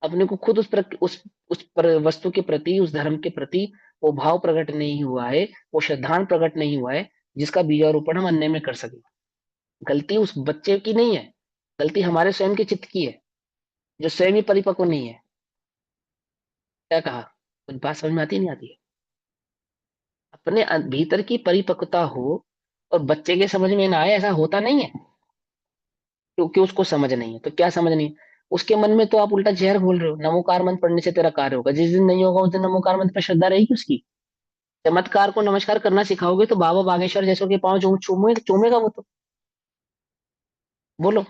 अपने को खुद उस पर वस्तु के प्रति, उस धर्म के प्रति वो भाव प्रकट नहीं हुआ है, वो श्रद्धान प्रकट नहीं हुआ है, जिसका बीजारोपण हम अन्य में कर सके। गलती उस बच्चे की नहीं है, गलती हमारे स्वयं के चित्त की है, जो स्वयं ही परिपक्व नहीं है। क्या कहा? कुछ बात समझ में आती नहीं आती है? अपने भीतर की परिपक्वता हो और बच्चे के समझ में ना आए, ऐसा होता नहीं है। क्योंकि उसको समझ नहीं है, तो क्या समझ नहीं है? उसके मन में तो आप उल्टा जहर घोल रहे हो। नमोकार मंत्र पढ़ने से तेरा कार्य होगा, जिस दिन नहीं होगा उस दिन नमोकार मंत्र पर श्रद्धा रहेगी उसकी। चमत्कार को नमस्कार करना सिखाओगे तो बाबा बागेश्वर जैसों के पांव चूमेगा वो तो। बोलो,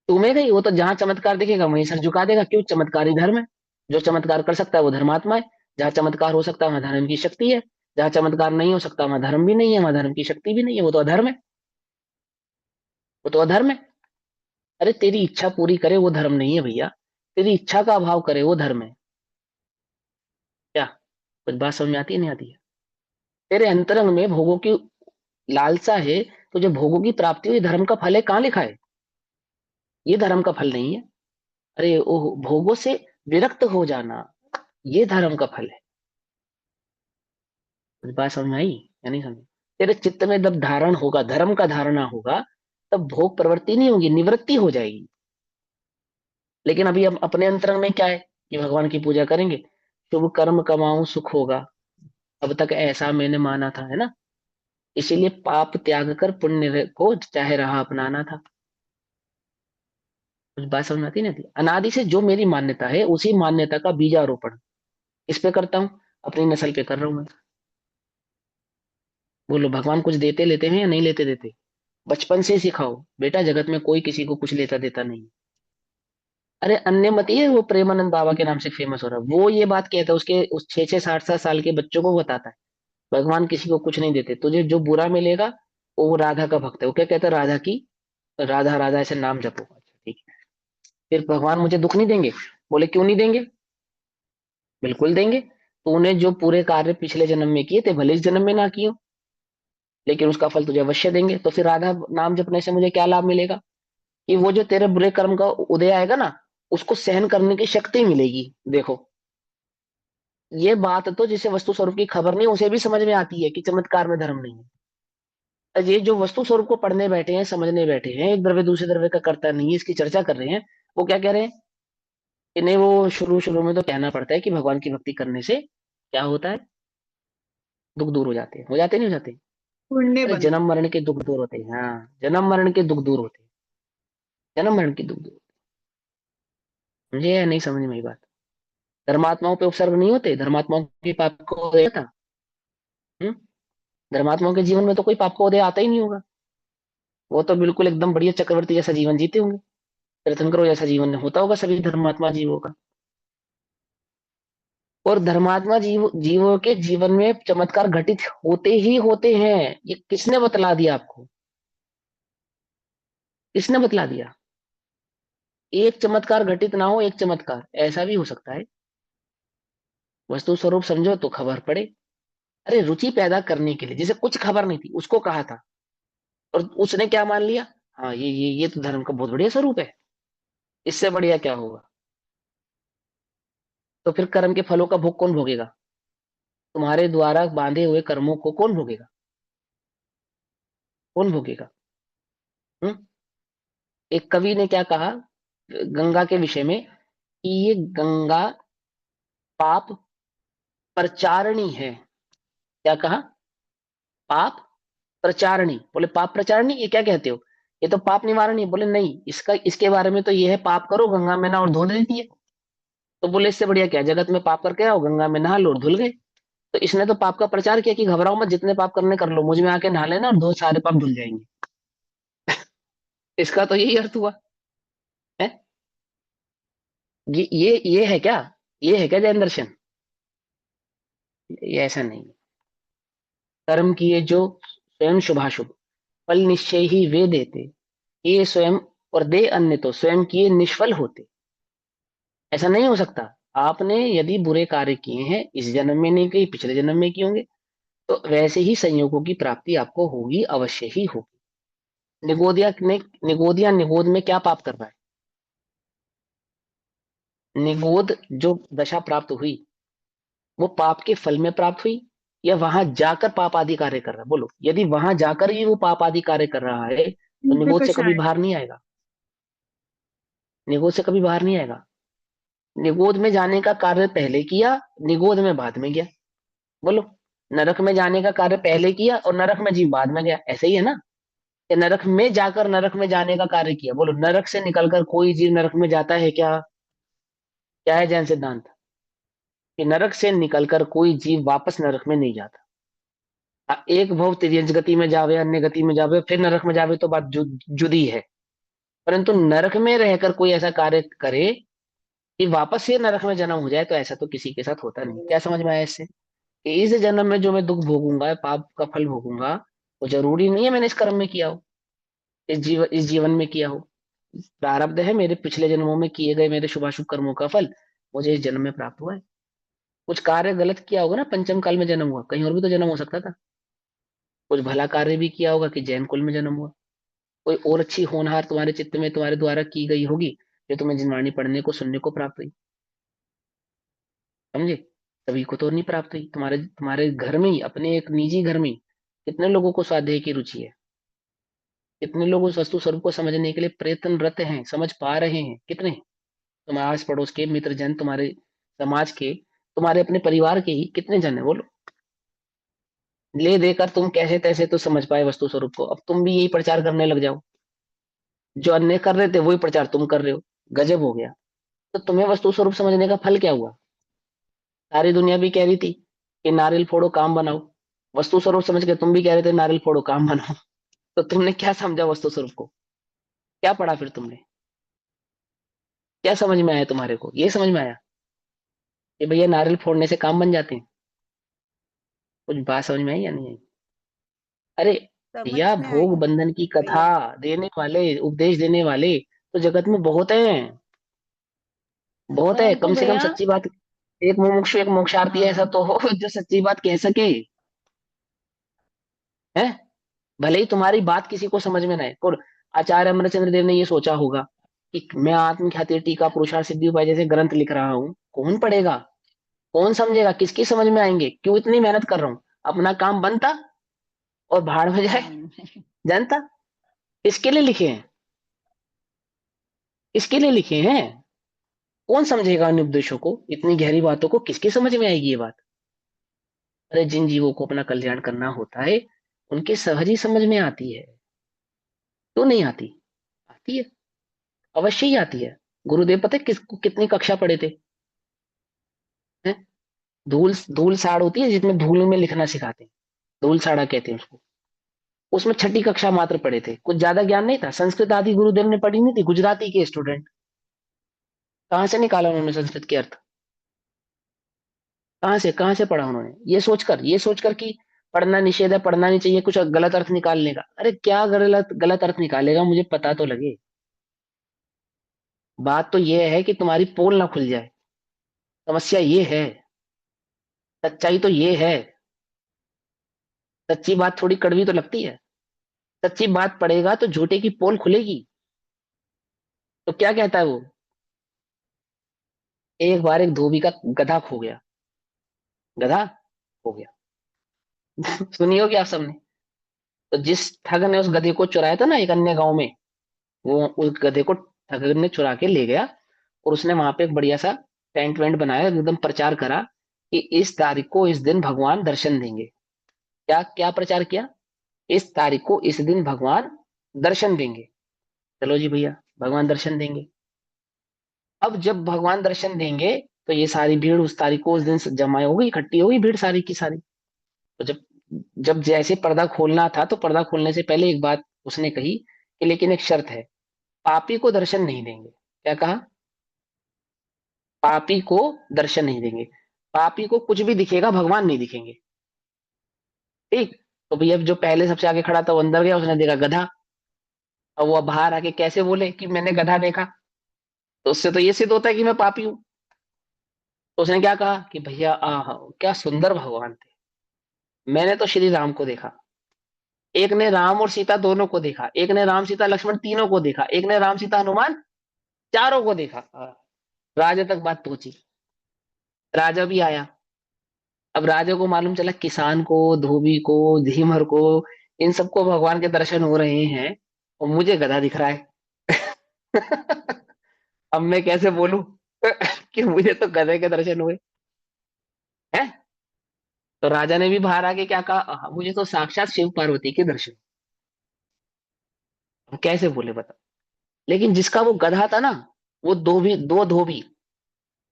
चूमेगा ही वो तो। जहां चमत्कार दिखेगा वहीं सर झुका देगा। क्यों? चमत्कारी धर्म है। जो चमत्कार कर सकता है वो धर्मात्मा है। जहां चमत्कार हो सकता है वहां धर्म की शक्ति है। जहां चमत्कार नहीं हो सकता वहां धर्म भी नहीं है, वहां धर्म की शक्ति भी नहीं है, वो तो अधर्म है। वो तो अधर्म है। अरे तेरी इच्छा पूरी करे वो धर्म नहीं है भैया, तेरी इच्छा का अभाव करे वो धर्म है। क्या कुछ बात समझ में आती है नहीं आती है? तेरे अंतरंग में भोगों की लालसा है, तो जो भोगों की प्राप्ति हुई धर्म का फल है, कहाँ लिखा है? ये धर्म का फल नहीं है। अरे ओ, भोगों से विरक्त हो जाना, ये धर्म का फल है। कुछ बात समझ में आई या नहीं समझ? तेरे चित्त में जब धारण होगा, धर्म का धारणा होगा, तब भोग प्रवृत्ति नहीं होगी, निवृत्ति हो जाएगी। लेकिन अभी हम अपने अंतरंग में क्या है कि भगवान की पूजा करेंगे, शुभ कर्म कमाऊं सुख होगा, अब तक ऐसा मैंने माना था, है ना? इसीलिए पाप त्याग कर पुण्य को चाहे रहा अपनाना था। कुछ बात समझ में आती नहीं आती? अनादि से जो मेरी मान्यता है उसी मान्यता का बीजारोपण इस पे करता हूँ, अपनी नस्ल पे कर रहा हूँ मैं। बोलो, भगवान कुछ देते लेते हैं या नहीं लेते देते? बचपन से सिखाओ बेटा, जगत में कोई किसी को कुछ लेता देता नहीं। अरे अन्य मत, ये वो प्रेमानंद बाबा के नाम से फेमस हो रहा है, वो ये बात कहता है, उसके उस 6-6 7-7 साल के बच्चों को बताता है भगवान किसी को कुछ नहीं देते, तुझे जो बुरा मिलेगा वो राधा का भक्त है। वो क्या कहता है? राधा की, राधा राधा ऐसे नाम जपो। अच्छा ठीक है, फिर भगवान मुझे दुख नहीं देंगे? बोले क्यों नहीं देंगे, बिल्कुल देंगे। तूने जो पूरे कार्य पिछले जन्म में किए थे, भले इस जन्म में ना किए हो, लेकिन उसका फल तुझे अवश्य देंगे। तो फिर राधा नाम जपने से मुझे क्या लाभ मिलेगा? कि वो जो तेरे बुरे कर्म का उदय आएगा ना, उसको सहन करने की शक्ति मिलेगी। देखो, ये बात तो जिसे वस्तु स्वरूप की खबर नहीं उसे भी समझ में आती है कि चमत्कार में धर्म नहीं है। अब ये जो वस्तु स्वरूप को पढ़ने बैठे हैं, समझने बैठे हैं, एक द्रव्य दूसरे द्रव्य का करता नहीं है, इसकी चर्चा कर रहे हैं, वो क्या कह रहे हैं कि नहीं, वो शुरू शुरू में तो कहना पड़ता है कि भगवान की भक्ति करने से क्या होता है, दुख दूर हो जाते हैं। हो जाते नहीं हो जाते? पुण्य अरे बनता जन्म मरण के दुख दूर होते हैं। हाँ, जन्म मरण के दुख दूर होते हैं, जन्म मरण के दुख दूर। मुझे नहीं समझ में आई बात। धर्मात्माओं पे उपसर्ग नहीं होते, धर्मात्माओं के पाप को उदय था। हम्म? धर्मात्माओं के जीवन में तो कोई पाप का उदय आता ही नहीं होगा। वो तो बिल्कुल एकदम बढ़िया चक्रवर्ती जैसा जीवन जीते होंगे, तीर्थंकरों जैसा जीवन होता होगा सभी धर्मात्मा जीवों का। और धर्मात्मा जीवों के जीवन में चमत्कार घटित होते ही होते हैं। ये किसने बतला दिया आपको? किसने बतला दिया? एक चमत्कार घटित ना हो, एक चमत्कार ऐसा भी हो सकता है। वस्तु स्वरूप समझो तो खबर पड़े। अरे रुचि पैदा करने के लिए, जिसे कुछ खबर नहीं थी उसको कहा था, और उसने क्या मान लिया, हाँ ये तो धर्म का बहुत बढ़िया स्वरूप है, इससे बढ़िया क्या होगा। तो फिर कर्म के फलों का भोग कौन भोगेगा? तुम्हारे द्वारा बांधे हुए कर्मों को कौन भोगेगा? कौन भोगेगा? हम्म? एक कवि ने क्या कहा गंगा के विषय में, कि ये गंगा पाप प्रचारणी है। क्या कहा? पाप प्रचारणी। बोले पाप प्रचारणी ये क्या कहते हो, ये तो पाप निवारणी। बोले नहीं, इसका इसके बारे में तो ये है, पाप करो गंगा में ना और धो देती है। तो बोले इससे बढ़िया क्या, जगत में पाप करके आओ, गंगा में नहा लो और धुल गए। तो इसने तो पाप का प्रचार किया कि घबराओ मत, जितने पाप करने कर लो, मुझ में आके नहा लेना और दो सारे पाप धुल जाएंगे। इसका तो यही अर्थ हुआ है। ये है क्या, ये है क्या जैन दर्शन? ये ऐसा नहीं है। कर्म किए जो स्वयं शुभाशुभ फल निश्चय ही वे देते, ये स्वयं और दे अन्य तो स्वयं किए निष्फल होते। ऐसा नहीं हो सकता। आपने यदि बुरे कार्य किए हैं, इस जन्म में नहीं किए, पिछले जन्म में किए होंगे, तो वैसे ही संयोगों की प्राप्ति आपको होगी, अवश्य ही होगी। निगोद में क्या पाप कर रहा है? निगोद जो दशा प्राप्त हुई, वो पाप के फल में प्राप्त हुई, या वहां जाकर पाप आदि कार्य कर रहा है? बोलो, यदि वहां जाकर ही वो पाप आदि कार्य कर रहा है तो निगोद से कभी बाहर नहीं आएगा। निगोद से कभी बाहर नहीं आएगा। निगोद में जाने का कार्य पहले किया, निगोद में बाद में गया। बोलो, नरक में जाने का कार्य पहले किया और नरक में जीव बाद में गया, ऐसे ही है ना? कि नरक में जाकर नरक में जाने का कार्य किया। बोलो, नरक से निकलकर कोई जीव नरक में जाता है क्या? क्या है जैन सिद्धांत? कि नरक से निकलकर कोई जीव वापस नरक में नहीं जाता। एक भव तिर्यंच गति में जावे, अन्य गति में जावे, फिर नरक में जावे, तो बात जुदी है। परंतु नरक में रहकर कोई ऐसा कार्य करे कि वापस से नरक में जन्म हो जाए, तो ऐसा तो किसी के साथ होता नहीं। क्या समझ में आया इससे? कि इस जन्म में जो मैं दुख भोगूंगा, पाप का फल भोगूंगा, वो जरूरी नहीं है मैंने इस कर्म में किया हो, इस जीवन में किया हो। प्रारब्ध है, मेरे पिछले जन्मों में किए गए मेरे शुभाशुभ कर्मों का फल मुझे इस जन्म में प्राप्त हुआ है। कुछ कार्य गलत किया होगा ना, पंचम काल में जन्म हुआ, कहीं और भी तो जन्म हो सकता था। कुछ भला कार्य भी किया होगा कि जैन कुल में जन्म हुआ। कोई और अच्छी होनहार तुम्हारे चित्त में तुम्हारे द्वारा की गई होगी, जो तुम्हें जिनवाणी पढ़ने को सुनने को प्राप्त हुई। समझे? सभी को तो नहीं प्राप्त हुई। तुम्हारे तुम्हारे घर में ही, अपने एक निजी घर में ही कितने लोगों को स्वाध्याय की रुचि है, कितने लोग उस वस्तु स्वरूप को समझने के लिए प्रयत्नरत हैं, समझ पा रहे हैं कितने? तुम्हारे आस पड़ोस के मित्र जन, तुम्हारे समाज के, तुम्हारे अपने परिवार के ही कितने जन है? बोलो। ले देकर तुम कैसे तैसे तो समझ पाए वस्तु स्वरूप को, अब तुम भी यही प्रचार करने लग जाओ। जो अन्य कर रहे थे वही प्रचार तुम कर रहे हो, गजब हो गया। तो तुम्हें वस्तु स्वरूप समझने का फल क्या हुआ? सारी दुनिया भी कह रही थी कि नारियल फोड़ो काम बनाओ, वस्तु स्वरूप समझ के तुम भी कह रहे थे नारियल फोड़ो काम बनाओ। तो तुमने क्या समझा वस्तु स्वरूप को? क्या पढ़ा फिर तुमने? क्या समझ में आया तुम्हारे को? ये समझ में आया कि भैया नारियल फोड़ने से काम बन जाते हैं? कुछ बात समझ में आई या नहीं आई? अरे समझ भैया, में आई भोग बंधन की कथा भैया। देने वाले, उपदेश देने वाले तो जगत में बहुत हैं, बहुत है। कौन को कम से कम भैया? सच्ची बात, एक मुमुक्षु एक मोक्षार्थी ऐसा तो हो जो सच्ची बात कह सके, है? भले ही तुम्हारी बात किसी को समझ में ना आए। और आचार्य अमरचंद्र देव ने ये सोचा होगा कि मैं आत्मख्याति टीका पुरुषार्थ सिद्धि उपाय जैसे ग्रंथ लिख रहा हूँ, कौन पढ़ेगा, कौन समझेगा, किसकी समझ में आएंगे, क्यों इतनी मेहनत कर रहा हूँ? अपना काम बनता और भाड़ में जाए। जानता इसके लिए लिखे हैं, इसके लिए लिखे हैं। कौन समझेगा इन उपदेशों को, इतनी गहरी बातों को किसकी समझ में आएगी ये बात? अरे जिन जीवों को अपना कल्याण करना होता है, उनके सहज ही समझ में आती है। क्यों नहीं आती? आती है, अवश्य ही आती है। गुरुदेव पता है कितनी कक्षा पढ़े थे? हैं? धूल धूल साड़ होती है जिसमें धूल में लिखना सिखाते हैं, धूल साड़ा कहते हैं उसको। उसमें छठी कक्षा मात्र पढ़े थे, कुछ ज्यादा ज्ञान नहीं था। संस्कृत आदि गुरुदेव ने पढ़ी नहीं थी, गुजराती के स्टूडेंट। कहाँ से निकाला उन्होंने संस्कृत के अर्थ? कहाँ से पढ़ा उन्होंने? ये सोचकर कि पढ़ना निषेध है, पढ़ना नहीं चाहिए, कुछ गलत अर्थ निकालने का। अरे क्या गलत गलत अर्थ निकालेगा, मुझे पता तो लगे। बात तो ये है कि तुम्हारी पोल ना खुल जाए, समस्या ये है, सच्चाई तो ये है। सच्ची बात थोड़ी कड़वी तो लगती है, सच्ची बात पड़ेगा तो झूठे की पोल खुलेगी। तो क्या कहता है वो, एक बार एक धोबी का गधा खो गया, गधा खो गया। सुनी होगी आप सबने। तो जिस ठग ने उस गधे को चुराया था ना एक अन्य गांव में, वो उस गधे को ठग ने चुरा के ले गया, और उसने वहां पे एक बढ़िया सा टेंट वेंट बनाया, एकदम प्रचार करा कि इस तारीख को इस दिन भगवान दर्शन देंगे। क्या क्या प्रचार किया, इस तारीख को इस दिन भगवान दर्शन देंगे। चलो जी भैया, भगवान दर्शन देंगे। अब जब भगवान दर्शन देंगे तो ये सारी भीड़ उस तारीख को उस दिन जमा होगी, इकट्ठी होगी भीड़ सारी की सारी। तो जब जब जैसे पर्दा खोलना था तो पर्दा खोलने से पहले एक बात उसने कही कि लेकिन एक शर्त है, पापी को दर्शन नहीं देंगे। क्या कहा, पापी को दर्शन नहीं देंगे, पापी को कुछ भी दिखेगा, भगवान नहीं दिखेंगे। ठीक। तो भैया जो पहले सबसे आगे खड़ा था वो अंदर गया, उसने देखा गधा। अब वो बाहर आके कैसे बोले कि मैंने गधा देखा, तो उससे तो ये सिद्ध होता है कि मैं पापी हूं। तो उसने क्या कहा कि भैया क्या सुंदर भगवान थे, मैंने तो श्री राम को देखा, एक ने राम और सीता दोनों को देखा, एक ने राम सीता लक्ष्मण तीनों को देखा, एक ने राम सीता हनुमान चारों को देखा। राजा तक बात पहुंची, राजा भी आया। अब राजा को मालूम चला किसान को, धोबी को, धीमर को, इन सबको भगवान के दर्शन हो रहे हैं और मुझे गधा दिख रहा है। अब मैं कैसे बोलूं कि मुझे तो गधे के दर्शन हुए हैं। तो राजा ने भी बाहर आके क्या कहा, मुझे तो साक्षात शिव पार्वती के दर्शन। अब कैसे बोले बता। लेकिन जिसका वो गधा था ना, वो दो धोबी,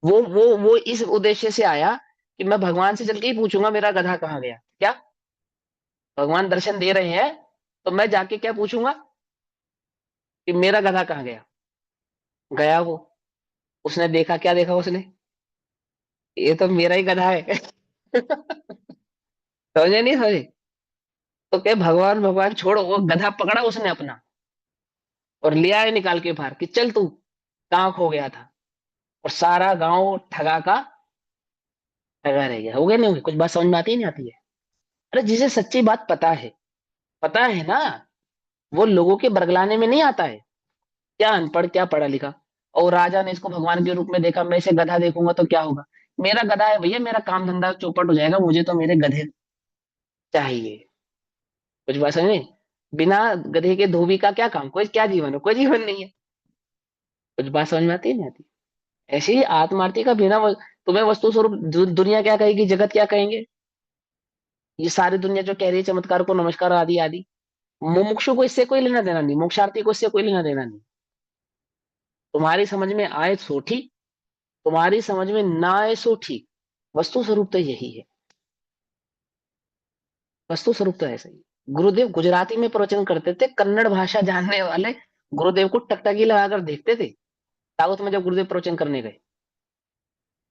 वो इस उद्देश्य से आया कि मैं भगवान से चल के ही पूछूंगा मेरा गधा कहाँ गया। क्या, भगवान दर्शन दे रहे हैं तो मैं जाके क्या पूछूंगा कि मेरा गधा कहाँ गया। गया वो, उसने देखा, क्या देखा उसने, ये तो मेरा ही गधा है। समझे नहीं समझे। तो क्या, भगवान भगवान छोड़ो, वो गधा पकड़ा उसने अपना और ले आए निकाल के बाहर कि चल तू कहाँ खो गया था। और सारा गांव ठगा का ठगा रह गया। हो गया नहीं हो गया, कुछ बात समझ में आती ही नहीं आती है। अरे जिसे सच्ची बात पता है ना, वो लोगों के बरगलाने में नहीं आता है। क्या अनपढ़, क्या पढ़ा लिखा। और राजा ने इसको भगवान के रूप में देखा, मैं इसे गधा देखूंगा तो क्या होगा, मेरा गधा है भैया, मेरा काम धंधा चौपट हो जाएगा, मुझे तो मेरे गधे चाहिए। कुछ बात समझ में? बिना गधे के धोबी का क्या काम, कोई क्या जीवन है, कोई जीवन नहीं है। कुछ बात समझ में आती है नहीं आती। ऐसे ही आत्मार्थी का बिना तुम्हें वस्तु स्वरूप दुनिया क्या कहेगी, जगत क्या कहेंगे, ये सारी दुनिया जो कह रही है चमत्कार को नमस्कार आदि आदि, मुमुक्षु को इससे कोई लेना देना नहीं, मोक्षार्थी को इससे कोई लेना देना नहीं। तुम्हारी समझ में आए सो ठीक, तुम्हारी समझ में ना आए सो ठीक, वस्तु स्वरूप तो यही है। वस्तु स्वरूप तो ऐसा ही। गुरुदेव गुजराती में प्रवचन करते थे, कन्नड़ भाषा जानने वाले गुरुदेव को टकटकी लगाकर देखते थे। साउथ में जब गुरुदेव प्रवचन करने गए,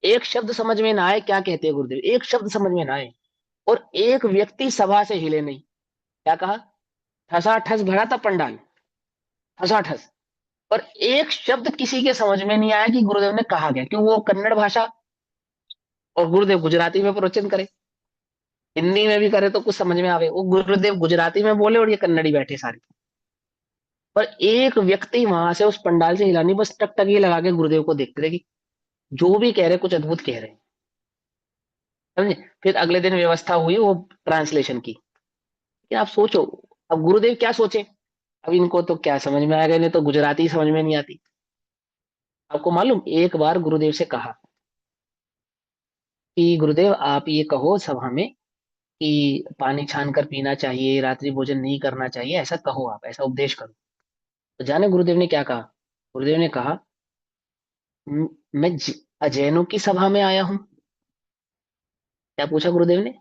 एक शब्द समझ में ना आए क्या कहते हैं गुरुदेव, एक शब्द समझ में ना आए, और एक व्यक्ति सभा से हिले नहीं। क्या कहा, ठसाठस भरा था पंडाल, ठसाठस, पर एक शब्द किसी के समझ में नहीं आया कि गुरुदेव ने कहा क्या, क्यों, वो कन्नड़ भाषा, और गुरुदेव गुजराती में प्रवचन करे, हिंदी में भी करे तो कुछ समझ में आवे, वो गुरुदेव गुजराती में बोले और ये कन्नड़ी बैठे सारे। पर एक व्यक्ति वहां से उस पंडाल से हिला नहीं, बस टकटकी लगा के गुरुदेव को देखते थे कि जो भी कह रहे कुछ अद्भुत कह रहे हैं। समझे। फिर अगले दिन व्यवस्था हुई वो ट्रांसलेशन की, कि आप सोचो, अब गुरुदेव क्या सोचे। अब इनको तो क्या समझ में आएगा, इन्हें तो गुजराती समझ में नहीं आती। आपको मालूम, एक बार गुरुदेव से कहा कि गुरुदेव आप ये कहो सभा में कि पानी छान कर पीना चाहिए, रात्रि भोजन नहीं करना चाहिए, ऐसा कहो, आप ऐसा उपदेश करो। तो जाने गुरुदेव ने क्या कहा, गुरुदेव ने कहा, मैं अजैनों की सभा में आया हूं। क्या पूछा गुरुदेव ने,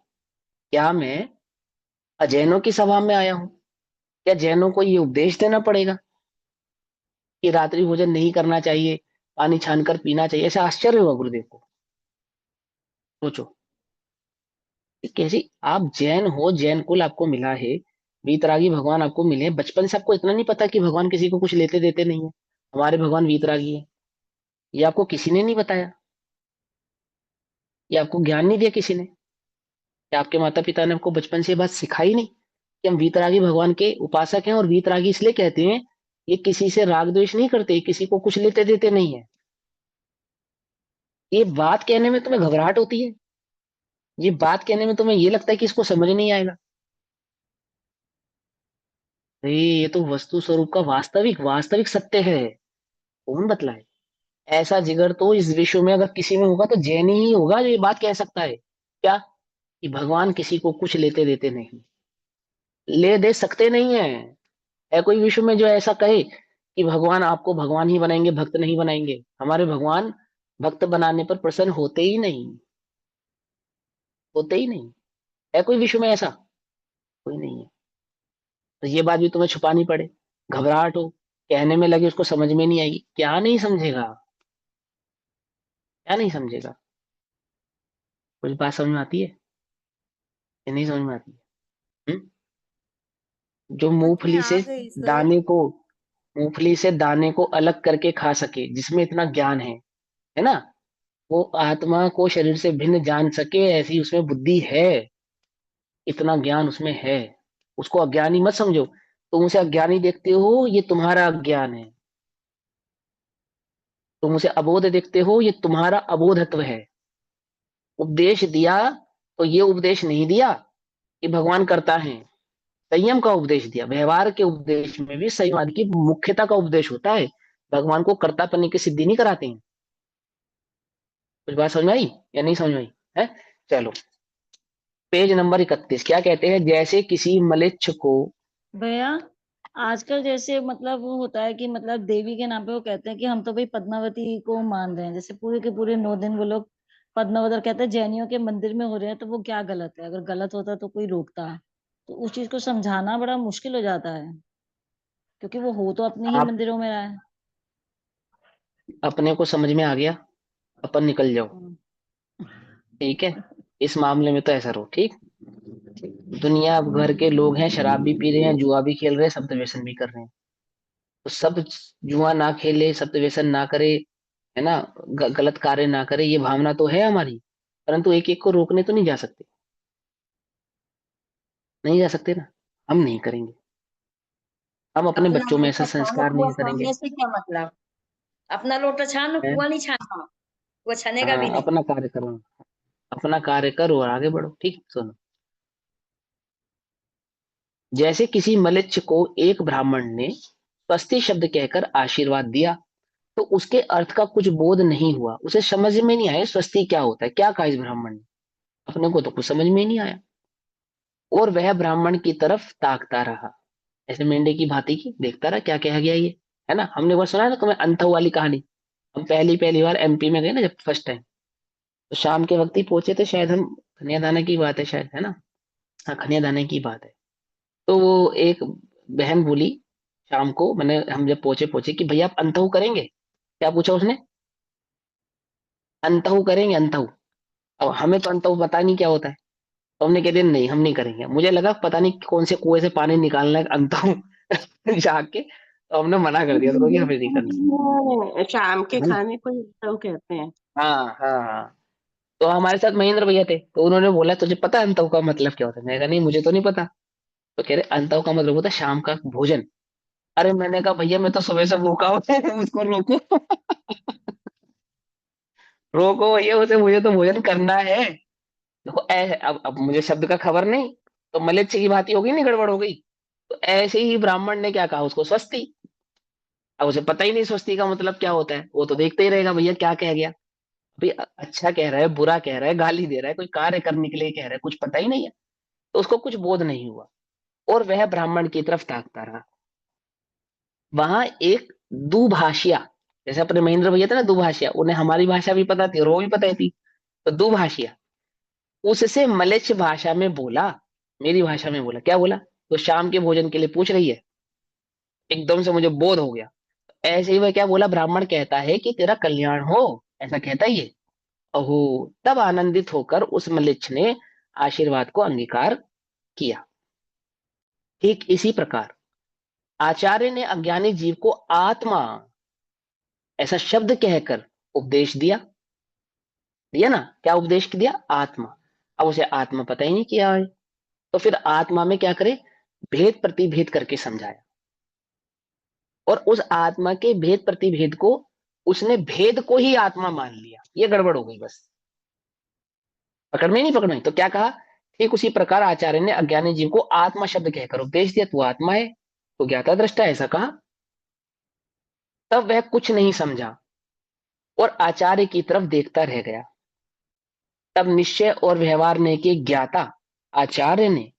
क्या मैं अजैनों की सभा में आया हूं, क्या जैनों को ये उपदेश देना पड़ेगा कि रात्रि भोजन नहीं करना चाहिए, पानी छान कर पीना चाहिए। ऐसा आश्चर्य हुआ गुरुदेव को। सोचो कि कैसी, आप जैन हो, जैन कुल आपको मिला है, वीतरागी भगवान आपको मिले, बचपन से आपको इतना नहीं पता कि भगवान किसी को कुछ लेते देते नहीं है। हमारे भगवान वीतरागी है, ये आपको किसी ने नहीं बताया, ये आपको ज्ञान नहीं दिया किसी ने, या आपके माता पिता ने आपको बचपन से ये बात सिखाई नहीं कि हम वीतरागी भगवान के उपासक हैं। और वीतरागी इसलिए कहते हैं, ये किसी से राग द्वेष नहीं करते, किसी को कुछ लेते देते नहीं है। ये बात कहने में तुम्हें घबराहट होती है, ये बात कहने में तुम्हें ये लगता है कि इसको समझ नहीं आएगा। अरे ये तो वस्तु स्वरूप का वास्तविक वास्तविक सत्य है। कौन बतलाए? ऐसा जिगर तो इस विश्व में अगर किसी में होगा तो जैन ही होगा जो ये बात कह सकता है। क्या? कि भगवान किसी को कुछ लेते देते नहीं, ले दे सकते नहीं है। है कोई विश्व में जो ऐसा कहे कि भगवान आपको भगवान ही बनाएंगे, भक्त नहीं बनाएंगे? हमारे भगवान भक्त बनाने पर प्रसन्न होते ही नहीं, होते ही नहीं। है कोई विश्व में ऐसा? कोई नहीं है। तो ये बात भी तुम्हें छुपानी पड़े, घबराहट हो, कहने में लगे उसको समझ में नहीं आएगी। क्या नहीं समझेगा? क्या नहीं समझेगा? कुछ बात समझ में आती है या नहीं समझ में आती है? हम्म? जो समझ में मूंगफली आ से गई सर। दाने को, मूंगफली से दाने को अलग करके खा सके, जिसमें इतना ज्ञान है ना, वो आत्मा को शरीर से भिन्न जान सके, ऐसी उसमें बुद्धि है, इतना ज्ञान उसमें है। उसको अज्ञानी मत समझो। तुम उसे अज्ञानी देखते हो, ये तुम्हारा अज्ञान है। तुम उसे अबोध देखते हो, ये तुम्हारा अबोधत्व है। उपदेश दिया तो ये उपदेश नहीं दिया कि भगवान करता है, संयम का उपदेश दिया। व्यवहार के उपदेश में भी संयम की मुख्यता का उपदेश होता है। भगवान को कर्तापन की सिद्धि नहीं कराते हैं। कुछ बात समझ में आई या नहीं समझ में आई? है? चलो, पेज नंबर 31 क्या कहते हैं? जैसे किसी मलेच्छ को, भैया आजकल जैसे मतलब वो होता है कि मतलब देवी के नाम पे वो कहते हैं कि हम तो भाई पद्मावती को मान रहे हैं, जैसे पूरे के पूरे 9 दिन वो लोग पद्मावत कहते हैं जैनियों के मंदिर में हो रहे हैं, तो वो क्या गलत है? अगर गलत होता तो कोई रोकता। तो उस चीज को समझाना बड़ा मुश्किल हो जाता है, क्योंकि वो हो तो अपने ही आप मंदिरों में रहा है। अपने को समझ में आ गया, अपन निकल जाओ। हम्म। ठीक है, इस मामले में तो ऐसा रहो। ठीक, दुनिया भर के लोग हैं, शराब भी पी रहे हैं, जुआ भी खेल रहे हैं, शब्द व्यसन भी कर रहे हैं। तो सब जुआ ना खेले, शब्द व्यसन ना करे, है ना, गलत कार्य ना करे, ये भावना तो है हमारी। परंतु एक एक को रोकने तो नहीं जा सकते, नहीं जा सकते ना। हम नहीं करेंगे, हम अपने अपना बच्चों में ऐसा लोटा छानो संस्कार कुआं नहीं करेंगे। छानने से क्या मतलब? अपना लोटा छानो, है? कुआं नहीं छानना, वो छनेगा भी हाँ, नहीं। अपना कार्य करो, अपना कार्य करो और आगे बढ़ो। ठीक, सुनो। जैसे किसी मलेच्छ को एक ब्राह्मण ने स्वस्ति शब्द कहकर आशीर्वाद दिया, तो उसके अर्थ का कुछ बोध नहीं हुआ, उसे समझ में नहीं आया स्वस्ति क्या होता है। क्या कहा इस ब्राह्मण ने? अपने को तो कुछ समझ में ही नहीं आया, और वह ब्राह्मण की तरफ ताकता रहा, ऐसे मेंढे की भांति की देखता रहा क्या कहा गया ये। है ना, हमने एक बार सुना है ना तुम्हें अंथऊ वाली कहानी। हम पहली पहली बार एमपी में गए ना, जब फर्स्ट टाइम, तो शाम के वक्त ही पहुंचे थे शायद हम, खनिया दाना की बात है शायद, है ना? हाँ, खनिया दाना की बात है। तो वो एक बहन बोली शाम को, मैंने हम जब पहुंचे पहुंचे कि भैया आप अंतहु करेंगे? क्या पूछा उसने? अंतहु करेंगे, अंतहु। अब हमें तो अंतहु पता नहीं क्या होता है, तो हमने कह दिया नहीं हम नहीं करेंगे। मुझे लगा पता नहीं कौन से कुएं से पानी निकालना है अंतहु जाके, तो हमने मना कर दिया, तो कि हमें नहीं करना। शाम के है ना? खाने को तो कहते हैं। हाँ हाँ हाँ। तो हमारे साथ महेंद्र भैया थे, तो उन्होंने बोला तुझे पता है अंतहु का मतलब क्या होता है? मैंने कहा नहीं मुझे तो नहीं पता। तो कह रहे अंतहु का मतलब होता है शाम का भोजन। अरे मैंने कहा भैया मैं तो सुबह से भूखा हूँ उसको रोको रोको भैया उसे, मुझे तो भोजन करना है। देखो ऐसे, अब मुझे शब्द का खबर नहीं, तो मलेच्छ की भांति होगी, नहीं गड़बड़ हो गई। तो ऐसे ही ब्राह्मण ने क्या कहा उसको? स्वस्ति। अब उसे पता ही नहीं स्वस्ति का मतलब क्या होता है, वो तो देखते ही रहेगा भैया क्या कह गया। भाई अच्छा कह रहा है, बुरा कह रहा है, गाली दे रहा है, कोई कार्य करने के लिए कह रहा है, कुछ पता ही नहीं है। तो उसको कुछ बोध नहीं हुआ, और वह ब्राह्मण की तरफ ताकता रहा। वहां एक दुभाषिया, जैसे अपने महेंद्र भैया थे ना दुभाषिया, उन्हें हमारी भाषा भी पता थी और वो भी पता थी, तो दुभाषिया उससे मलेच्छ भाषा में बोला, मेरी भाषा में बोला। क्या बोला? तो शाम के भोजन के लिए पूछ रही है, एकदम से मुझे बोध हो गया। ऐसे ही वह क्या बोला? ब्राह्मण कहता है कि तेरा कल्याण हो, ऐसा कहता है ये। ओहो, तब आनंदित होकर उस मलेच्छ ने आशीर्वाद को अंगीकार किया। ठीक इसी प्रकार आचार्य ने अज्ञानी जीव को आत्मा ऐसा शब्द कहकर उपदेश दिया, दिया ना, क्या उपदेश दिया? आत्मा। अब उसे आत्मा पता ही नहीं किया है, तो फिर आत्मा में क्या करे? भेद प्रतिभेद करके समझाया, और उस आत्मा के भेद प्रतिभेद को उसने भेद को ही आत्मा मान लिया। ये गड़बड़ हो गई, बस पकड़ में नहीं पकड़ में। तो क्या कहा? ठीक उसी प्रकार आचार्य ने अज्ञानी जीव को आत्मा शब्द कहकर उपदेश दिया, तू आत्मा है, तो ज्ञाता दृष्टा, ऐसा कहा। तब वह कुछ नहीं समझा और आचार्य की तरफ देखता रह गया। तब निश्चय और व्यवहार ने के ज्ञाता आचार्य ने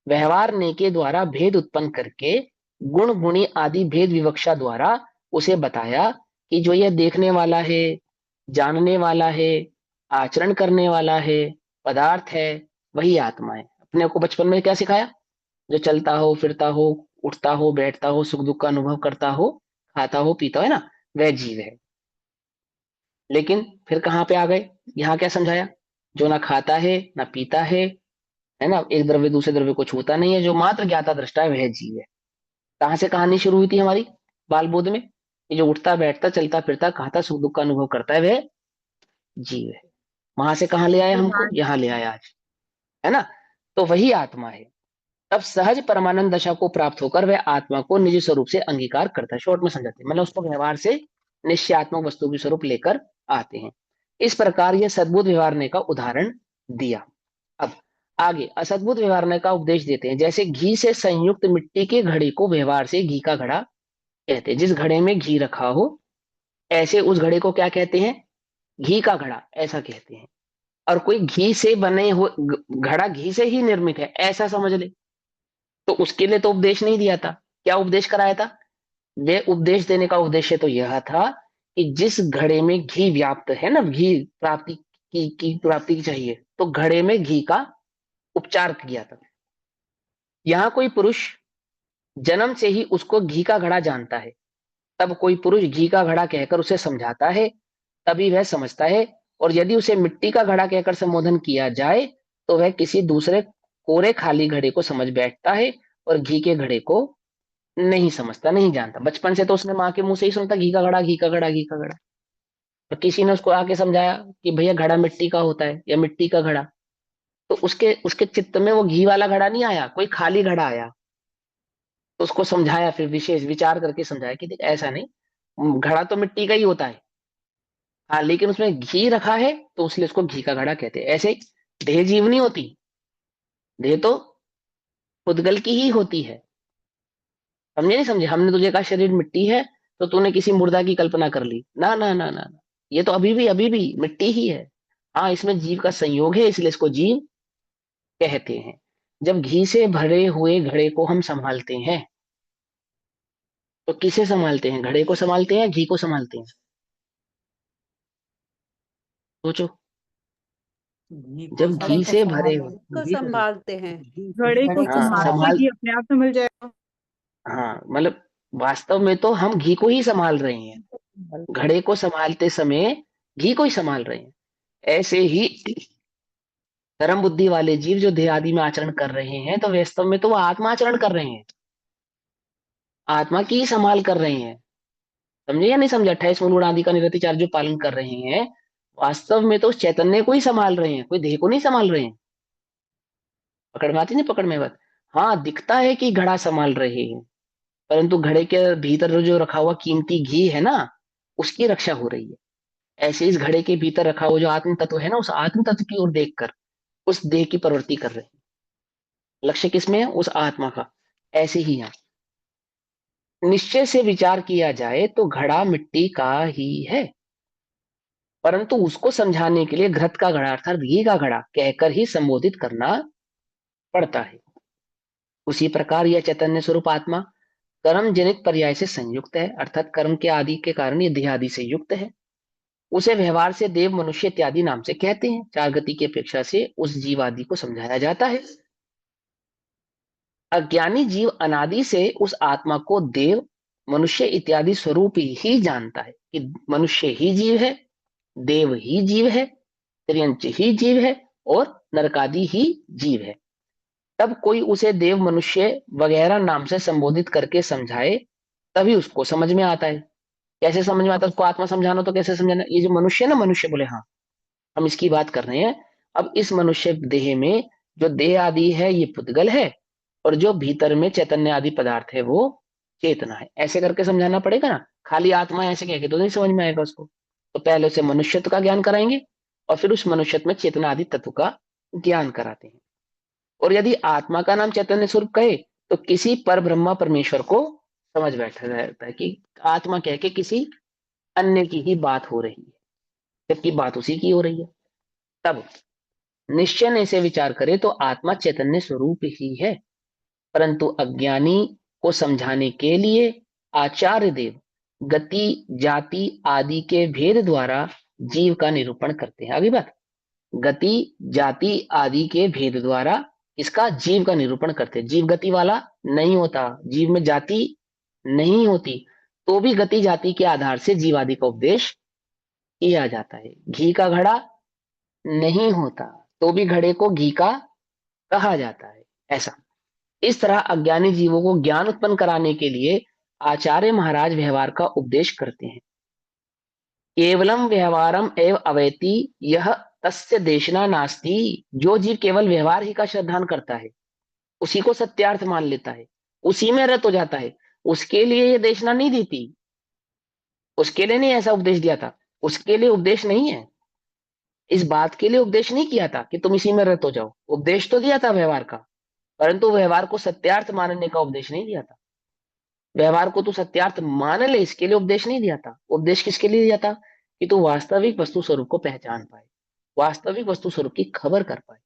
व्यवहार ने के द्वारा भेद उत्पन्न करके गुण गुणी आदि भेद विवक्षा द्वारा उसे बताया कि जो यह देखने वाला है, जानने वाला है, आचरण करने वाला है, पदार्थ है, वही आत्मा है। अपने को बचपन में क्या सिखाया? जो चलता हो, फिरता हो, उठता हो, बैठता हो, सुख दुख का अनुभव करता हो, खाता हो, पीता हो, है ना, वह जीव है। लेकिन फिर कहाँ पे आ गए? यहाँ क्या समझाया? जो ना खाता है ना पीता है ना, एक द्रव्य दूसरे द्रव्य को छूता नहीं है, जो मात्र ज्ञाता दृष्टा है, वह जीव है। कहाँ से कहानी शुरू हुई थी हमारी बाल बोध में? ये जो उठता बैठता चलता फिरता खाता सुख दुख का अनुभव करता है, वह जीव है। वहां से कहाँ ले आया हमको? यहाँ ले आया आज, है ना। तो वही आत्मा है। अब सहज परमानंद दशा को प्राप्त होकर वह आत्मा को निज स्वरूप से अंगीकार करता है। शॉर्ट में समझाते हैं, मतलब उसको व्यवहार से निश्चयात्मक वस्तु की स्वरूप लेकर आते हैं। इस प्रकार यह सद्बुद्ध व्यवहारने का उदाहरण दिया। अब आगे असद्बुद्ध व्यवहारने का उपदेश देते हैं। जैसे घी से संयुक्त मिट्टी के घड़े को व्यवहार से घी का घड़ा कहते हैं। जिस घड़े में घी रखा हो, ऐसे उस घड़े को क्या कहते हैं? घी का घड़ा, ऐसा कहते हैं। और कोई घी से बने हुए घड़ा घी से ही निर्मित है, ऐसा समझ ले, तो उसके लिए तो उपदेश नहीं दिया था। क्या उपदेश कराया था? वे उपदेश देने का उद्देश्य तो यह था कि जिस घड़े में घी व्याप्त है ना, घी प्राप्ति की प्राप्ति चाहिए, तो घड़े में घी का उपचार किया था। यहां कोई पुरुष जन्म से ही उसको घी का घड़ा जानता है, तब कोई पुरुष घी का घड़ा कहकर उसे समझाता है, तभी वह समझता है। और यदि उसे मिट्टी का घड़ा कहकर संबोधन किया जाए तो वह किसी दूसरे कोरे खाली घड़े को समझ बैठता है और घी के घड़े को नहीं समझता, नहीं जानता। बचपन से तो उसने माँ के मुंह से ही सुनता, घी का घड़ा, घी का घड़ा, घी का घड़ा। तो किसी ने उसको आके समझाया कि भैया घड़ा मिट्टी का होता है या मिट्टी का घड़ा, तो उसके उसके चित्त में वो घी वाला घड़ा नहीं आया, कोई खाली घड़ा आया। तो उसको समझाया, फिर विशेष विचार करके समझाया कि देख ऐसा नहीं, घड़ा तो मिट्टी का ही होता है, हाँ, लेकिन उसमें घी रखा है तो उसलिए उसको घी का घड़ा कहते हैं। ऐसे ही देह जीवनी होती, देह तो खुदगल की ही होती है। समझे नहीं समझे? हमने तुझे कहा शरीर मिट्टी है, तो तूने किसी मुर्दा की कल्पना कर ली। ना ना ना ना, ये तो अभी भी मिट्टी ही है। हाँ, इसमें जीव का संयोग है, इसलिए इसको जीव कहते हैं। जब घी से भरे हुए घड़े को हम संभालते हैं, तो किसे संभालते हैं? घड़े को संभालते हैं, घी को संभालते हैं? सोचो। जब घी से भरे हुए को संभालते हैं। घड़े को हाँ, संभालते संभाल, ही अपने आप संभल जाएगा। हाँ, मतलब वास्तव में तो हम घी को ही संभाल रहे हैं, घड़े को संभालते समय घी को ही संभाल रहे हैं। ऐसे ही धर्म बुद्धि वाले जीव जो देह आदि में आचरण कर रहे हैं, तो वास्तव में तो वो आत्मा आचरण कर रहे हैं, आत्मा की ही संभाल कर रहे हैं। समझे या नहीं समझे? 28 मूल गुण आदि का निरतिचार जो पालन कर रहे हैं, वास्तव में तो उस चैतन्य को ही संभाल रहे हैं, कोई देह को नहीं संभाल रहे हैं। पकड़ में आती नहीं? पकड़ में बात। हाँ, दिखता है कि घड़ा संभाल रहे हैं, परंतु घड़े के भीतर जो रखा हुआ कीमती घी है ना, उसकी रक्षा हो रही है। ऐसे इस घड़े के भीतर रखा हुआ जो आत्म तत्व है ना, उस आत्म तत्व की ओर देखकर उस देह की प्रवृत्ति कर रहे हैं। लक्ष्य किसमें है? उस आत्मा का। ऐसे ही है, निश्चय से विचार किया जाए तो घड़ा मिट्टी का ही है, परंतु उसको समझाने के लिए घृत का घड़ा अर्थात घी का घड़ा कहकर ही संबोधित करना पड़ता है। उसी प्रकार यह चैतन्य स्वरूप आत्मा कर्म जनित पर्याय से संयुक्त है, अर्थात कर्म के आदि के कारण ये देह आदि से युक्त है। उसे व्यवहार से देव मनुष्य इत्यादि नाम से कहते हैं। चार गति की अपेक्षा से उस जीव आदि को समझाया जाता है। अज्ञानी जीव अनादि से उस आत्मा को देव मनुष्य इत्यादि स्वरूप ही जानता है कि मनुष्य ही जीव है, देव ही जीव है, त्रियंच ही जीव है और नरकादि ही जीव है। तब कोई उसे देव मनुष्य वगैरह नाम से संबोधित करके समझाए, तभी उसको समझ में आता है। कैसे समझ में आता है उसको आत्मा समझाना, तो कैसे समझाना? ये जो मनुष्य है ना, मनुष्य बोले हाँ, हम इसकी बात कर रहे हैं। अब इस मनुष्य देह में जो देह आदि है ये पुद्गल है, और जो भीतर में चैतन्य आदि पदार्थ है वो चेतना है। ऐसे करके समझाना पड़ेगा ना, खाली आत्मा ऐसे कह के तो नहीं समझ में आएगा उसको। तो पहले उसे मनुष्यत्व का ज्ञान कराएंगे, और फिर उस मनुष्यत्व में चेतना आदि तत्व का ज्ञान कराते हैं। और यदि आत्मा का नाम चैतन्य स्वरूप कहे तो किसी पर ब्रह्मा परमेश्वर को समझ बैठा रहता है कि आत्मा कह के किसी अन्य की ही बात हो रही है, जबकि बात उसी की हो रही है। तब निश्चय ने से विचार करे तो आत्मा चैतन्य स्वरूप ही है, परंतु अज्ञानी को समझाने के लिए आचार्य देव गति जाति आदि के भेद द्वारा जीव का निरूपण करते हैं। अगली बात, गति जाति आदि के भेद द्वारा इसका जीव का निरूपण करते हैं। जीव गति वाला नहीं होता, जीव में जाति नहीं होती, तो भी गति जाति के आधार से जीव आदि का उपदेश किया जाता है। घी का घड़ा नहीं होता, तो भी घड़े को घी का कहा जाता है। ऐसा इस तरह अज्ञानी जीवों को ज्ञान उत्पन्न कराने के लिए आचार्य महाराज व्यवहार का उपदेश करते हैं। केवलम व्यवहारम एव अवैति यह तस्य देशना नास्ति। जो जीव केवल व्यवहार ही का श्रद्धान करता है, उसी को सत्यार्थ मान लेता है, उसी में रत हो जाता है, उसके लिए ये देशना नहीं दी थी, उसके लिए नहीं ऐसा उपदेश दिया था, उसके लिए उपदेश नहीं है, इस बात के लिए उपदेश नहीं किया था कि तुम इसी में रत हो जाओ। उपदेश तो दिया था व्यवहार का, परंतु व्यवहार को सत्यार्थ मानने का उपदेश नहीं दिया था। व्यवहार को तू सत्यार्थ मान ले, इसके लिए उपदेश नहीं दिया था। उपदेश किसके लिए दिया था? कि तू वास्तविक वस्तु स्वरूप को पहचान पाए, वास्तविक वस्तु स्वरूप की खबर कर पाए।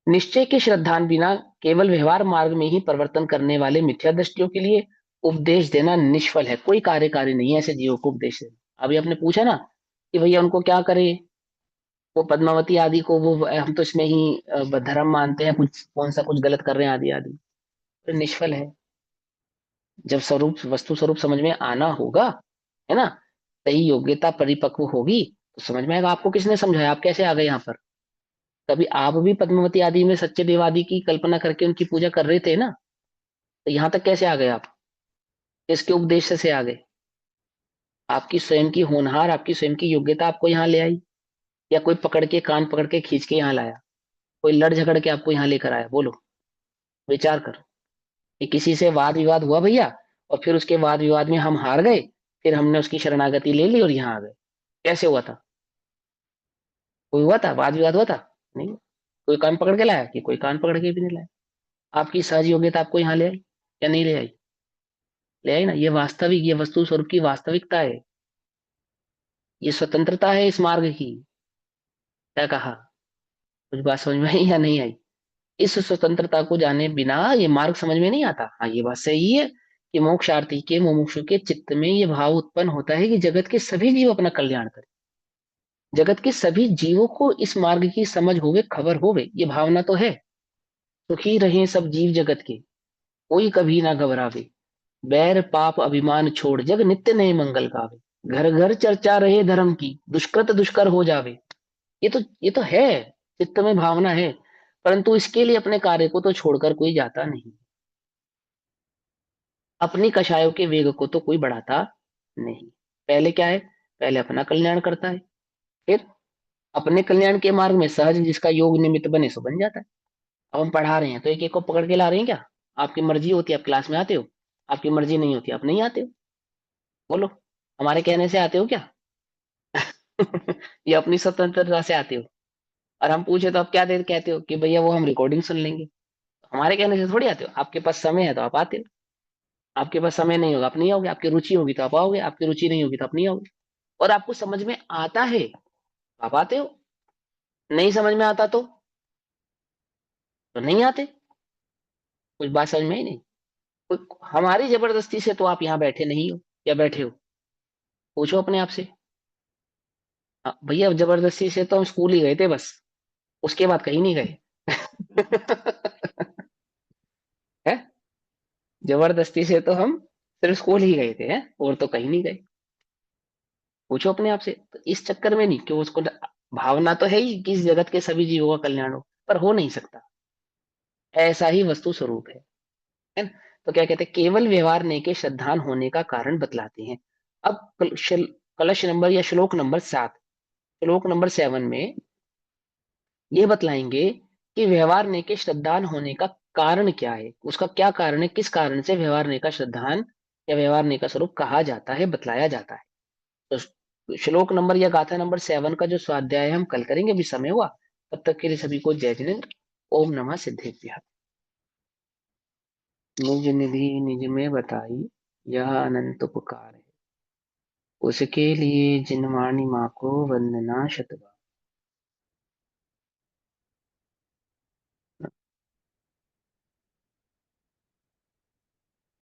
निश्चय के श्रद्धान बिना केवल व्यवहार मार्ग में ही परिवर्तन करने वाले मिथ्या दृष्टियों के लिए उपदेश देना निष्फल है, कोई कार्यकारी नहीं है ऐसे जीवों को उपदेश देना। अभी आपने पूछा ना कि भैया उनको क्या करे, वो पद्मावती आदि को वो हम तो इसमें ही धर्म मानते हैं, कुछ कौन सा कुछ गलत कर रहे हैं आदि आदि, तो निष्फल है। जब स्वरूप वस्तु स्वरूप समझ में आना होगा, है ना, सही योग्यता परिपक्व होगी तो समझ में आएगा। आपको किसने समझाया? आप कैसे आ गए यहाँ पर? कभी आप भी पद्मावती आदि में सच्चे देवादि की कल्पना करके उनकी पूजा कर रहे थे ना, तो यहाँ तक कैसे आ गए आप? किसके उपदेश से आ गए? आपकी स्वयं की होनहार, आपकी स्वयं की योग्यता आपको यहाँ ले आई, या कोई पकड़ के कान पकड़ के खींच के यहाँ लाया, कोई लड़ झगड़ के आपको यहाँ लेकर आया? बोलो, विचार करो। कि किसी से वाद विवाद हुआ भैया, और फिर उसके वाद विवाद में हम हार गए, फिर हमने उसकी शरणागति ले ली और यहाँ आ गए, कैसे हुआ था? कोई हुआ था? वाद विवाद हुआ था? नहीं। कोई कान पकड़ के लाया? कि कोई कान पकड़ के भी नहीं लाया। आपकी सहज योग्यता आपको यहाँ ले आई या नहीं ले आई? ले आई ना। ये वास्तविक, ये वस्तु स्वरूप की वास्तविकता है, ये स्वतंत्रता है इस मार्ग की। क्या कहा? कुछ बात समझ में आई या नहीं आई? इस स्वतंत्रता को जाने बिना ये मार्ग समझ में नहीं आता। हाँ, ये बात सही है कि मोक्षार्थी के, मुमुक्षु के चित्त में ये भाव उत्पन्न होता है कि जगत के सभी जीव अपना कल्याण करें, जगत के सभी जीवों को इस मार्ग की समझ होवे, खबर होवे, ये भावना तो है। सुखी रहे सब जीव जगत के, कोई कभी ना घबरावे, बैर पाप अभिमान छोड़ जग नित्य नए मंगल गावे, घर घर चर्चा रहे धर्म की, दुष्कृत दुष्कर हो जावे। ये तो है, चित्त में भावना है, परंतु इसके लिए अपने कार्य को तो छोड़कर कोई जाता नहीं, अपनी कषायों के वेग को तो कोई बढ़ाता नहीं। पहले क्या है? पहले अपना कल्याण करता है, फिर अपने कल्याण के मार्ग में सहज जिसका योग निमित्त बने सो बन जाता है। अब हम पढ़ा रहे हैं तो एक एक को पकड़ के ला रहे हैं क्या? आपकी मर्जी होती है आप क्लास में आते हो, आपकी मर्जी नहीं होती आप नहीं आते हो। बोलो, हमारे कहने से आते हो क्या? ये अपनी स्वतंत्रता से आते हो? और हम पूछे तो आप क्या देर कहते हो कि भैया वो हम रिकॉर्डिंग सुन लेंगे। हमारे कहने से थोड़ी आते हो। आपके पास समय है तो आप आते हो, आपके पास समय नहीं होगा आप नहीं आओगे, आपकी रुचि होगी तो आप आओगे, आपकी रुचि नहीं होगी तो आप नहीं आओगे। और आपको समझ में आता है तो आप आते हो, नहीं समझ में आता तो नहीं आते। कुछ बात समझ में ही नहीं। हमारी जबरदस्ती से तो आप यहाँ बैठे नहीं हो या बैठे हो? पूछो अपने आप से। हाँ, भैया जबरदस्ती से तो हम स्कूल ही गए थे बस, उसके बाद कहीं नहीं गए। है, जबरदस्ती से तो हम सिर्फ स्कूल ही गए थे, हैं, और तो कहीं नहीं गए। पूछो अपने आप से। तो इस चक्कर में नहीं कि उसको, भावना तो है ही कि इस जगत के सभी जीवों का कल्याण हो, पर हो नहीं सकता। ऐसा ही वस्तु स्वरूप है ना? तो क्या कहते हैं? केवल व्यवहार ने के श्रद्धान होने का कारण बतलाते हैं। अब कलश नंबर या श्लोक नंबर 7, श्लोक नंबर 7 में ये बतलाएंगे कि व्यवहारने के श्रद्धान होने का कारण क्या है, उसका क्या कारण है, किस कारण से व्यवहारने का श्रद्धान या व्यवहारने का स्वरूप कहा जाता है, बतलाया जाता है। तो श्लोक नंबर या गाथा नंबर 7 का जो स्वाध्याय है हम कल करेंगे, अभी समय हुआ। तब तक के लिए सभी को जय जिनेन्द्र। ओम नमः सिद्धेभ्यः। निज निधि निज में बताई, यह अनंत उपकार है, उसके लिए जिनवाणी माँ को वंदना शतबार।